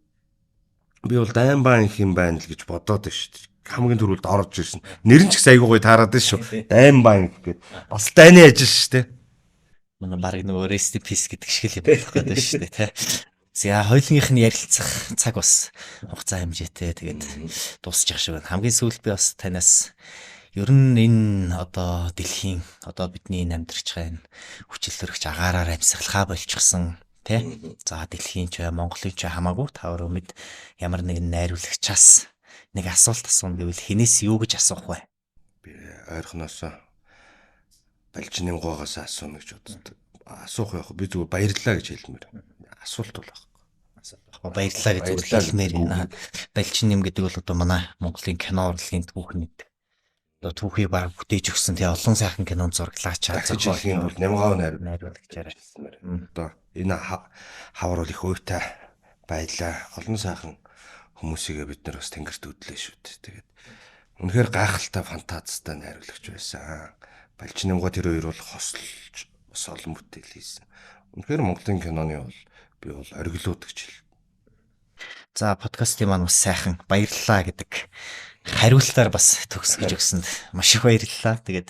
би бол Дайн банк юм байна л гэж бодоод байна шүү дээ. Хамгийн түрүүлд орж ирсэн. Нэр нь ч гэсэн айгүй гоё таарад байна шүү. Дайн банк гэдэг. Бас дайны ажил шүү дээ. Манай баг нөгөө rest in peace гэдэг шиг л юм болох гэдэг шүү дээ, тий. За хоёулынх нь ярилцах цаг бас хугацаа хэмжээтэй тэгээд дуусчих шиг байна. Хамгийн сүүлд би бас танаас ер нь энэ одоо дэлхийн одоо бидний амьдарч байгаа энэ хүчил төрөгч агаараар амьсгалахаа болчихсон Тэ? За дэлхийн ч Монголын ч хамаагүй та өөрөө мэд ямар нэгэн найруулагчаас нэг асуулт асууна гэвэл хинээс юу гэж асуух вэ? Би ойрхоноос Балжинымгоогоос асууна гэж боддог. Асуух яах вэ? Би зүгээр баярлалаа гэж хэлмээр. Асуулт бол байхгүй. Баярлалаа гэж зүгээр хэлмээр байна. Балчин нэм гэдэг бол одоо манай Монголын кино урлагийн түүхнэд одоо түүхийг баг бүтээж өгсөн тий олон сайхан кинонд зураглаач Дахиж хэлэх юм бол Нямгаав найруулагчаар хэлмээр. Одоо энэ хавар бол их уйтай байлаа. Олон сайхан хүмүүсийгээ бид нар бас тэнгэрт үдлээ шүү дээ. Тэгээд үнэхээр гайхалтай фантазтай найруулагч байсан. Балжинымгоо тэр хоёр бол хослолж бас олон бүтээл хийсэн. Үнэхээр Монголын киноны бол би бол ориглууд гэж хэл. За подкастын маань бас сайхан баярлалаа гэдэг хариултаар бас төгсгөж өгсөнд маш их баярлалаа. Тэгээд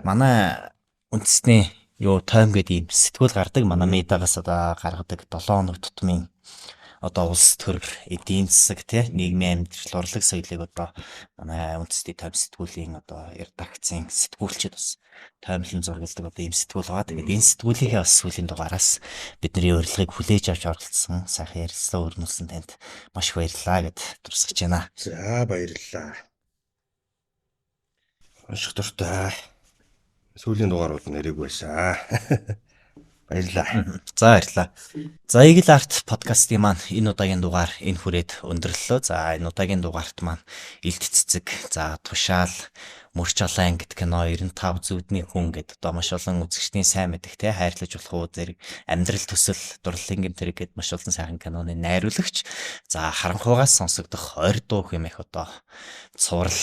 манай үндэсний тойм гэдэг ийм сэтгүүл гардаг. Манай медиагаас одоо гаргадаг 7 хоног тутмын одоо улс төр эдийн засаг тий нийгмийн амьдрал урлаг соёлыг одоо манай үндэсний тойм сэтгүүлийн одоо редакцийн сэтгүүлчид бас тоймлон зургалдаг одоо ийм сэтгүүл байгаа. Тэгээд энэ сэтгүүлийнхээ бас сүүлийн дугаараас бидний урилгыг хүлээж авч оролцсон сайхан ярилцлага өрнүүлсэн танд маш их баярлалаа гэд дурсаж байна. За баярлалаа. Маш их дуртай. Сүүлийн дугаарууд нэрэг байсан. Баярлалаа. За баярлалаа. За Eagle Art подкастын маань энэ удаагийн дугаар энэ хүрээд өндөрлөлөө. За энэ удаагийн дугаарт маань Илт цэцэг, за Тушаал, Мөрч алаан гэдэг кино 95 зүудний хүн гэдэг одоо маш олон үзэгчдийн сайн мэдих те хайрлаж болох уу зэрэг амьдрал төсөл дурлалын гэмтэрэг гэдэг маш олон сайхан киноны найруулагч. За харанхуйгаас сонсогдох ойр дуу хэмээх одоо цуврал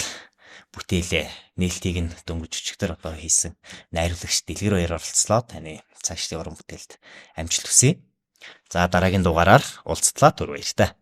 бүтээлээ нээлтийг нь дөнгөж өчигдөр одоо хийсэн найруулагч Дэлгэр баяр оролцлоо. Таны цаашдын уран бүтээлд амжилт хүсье. За дараагийн дугаараар уулзтлаа түр баяртай.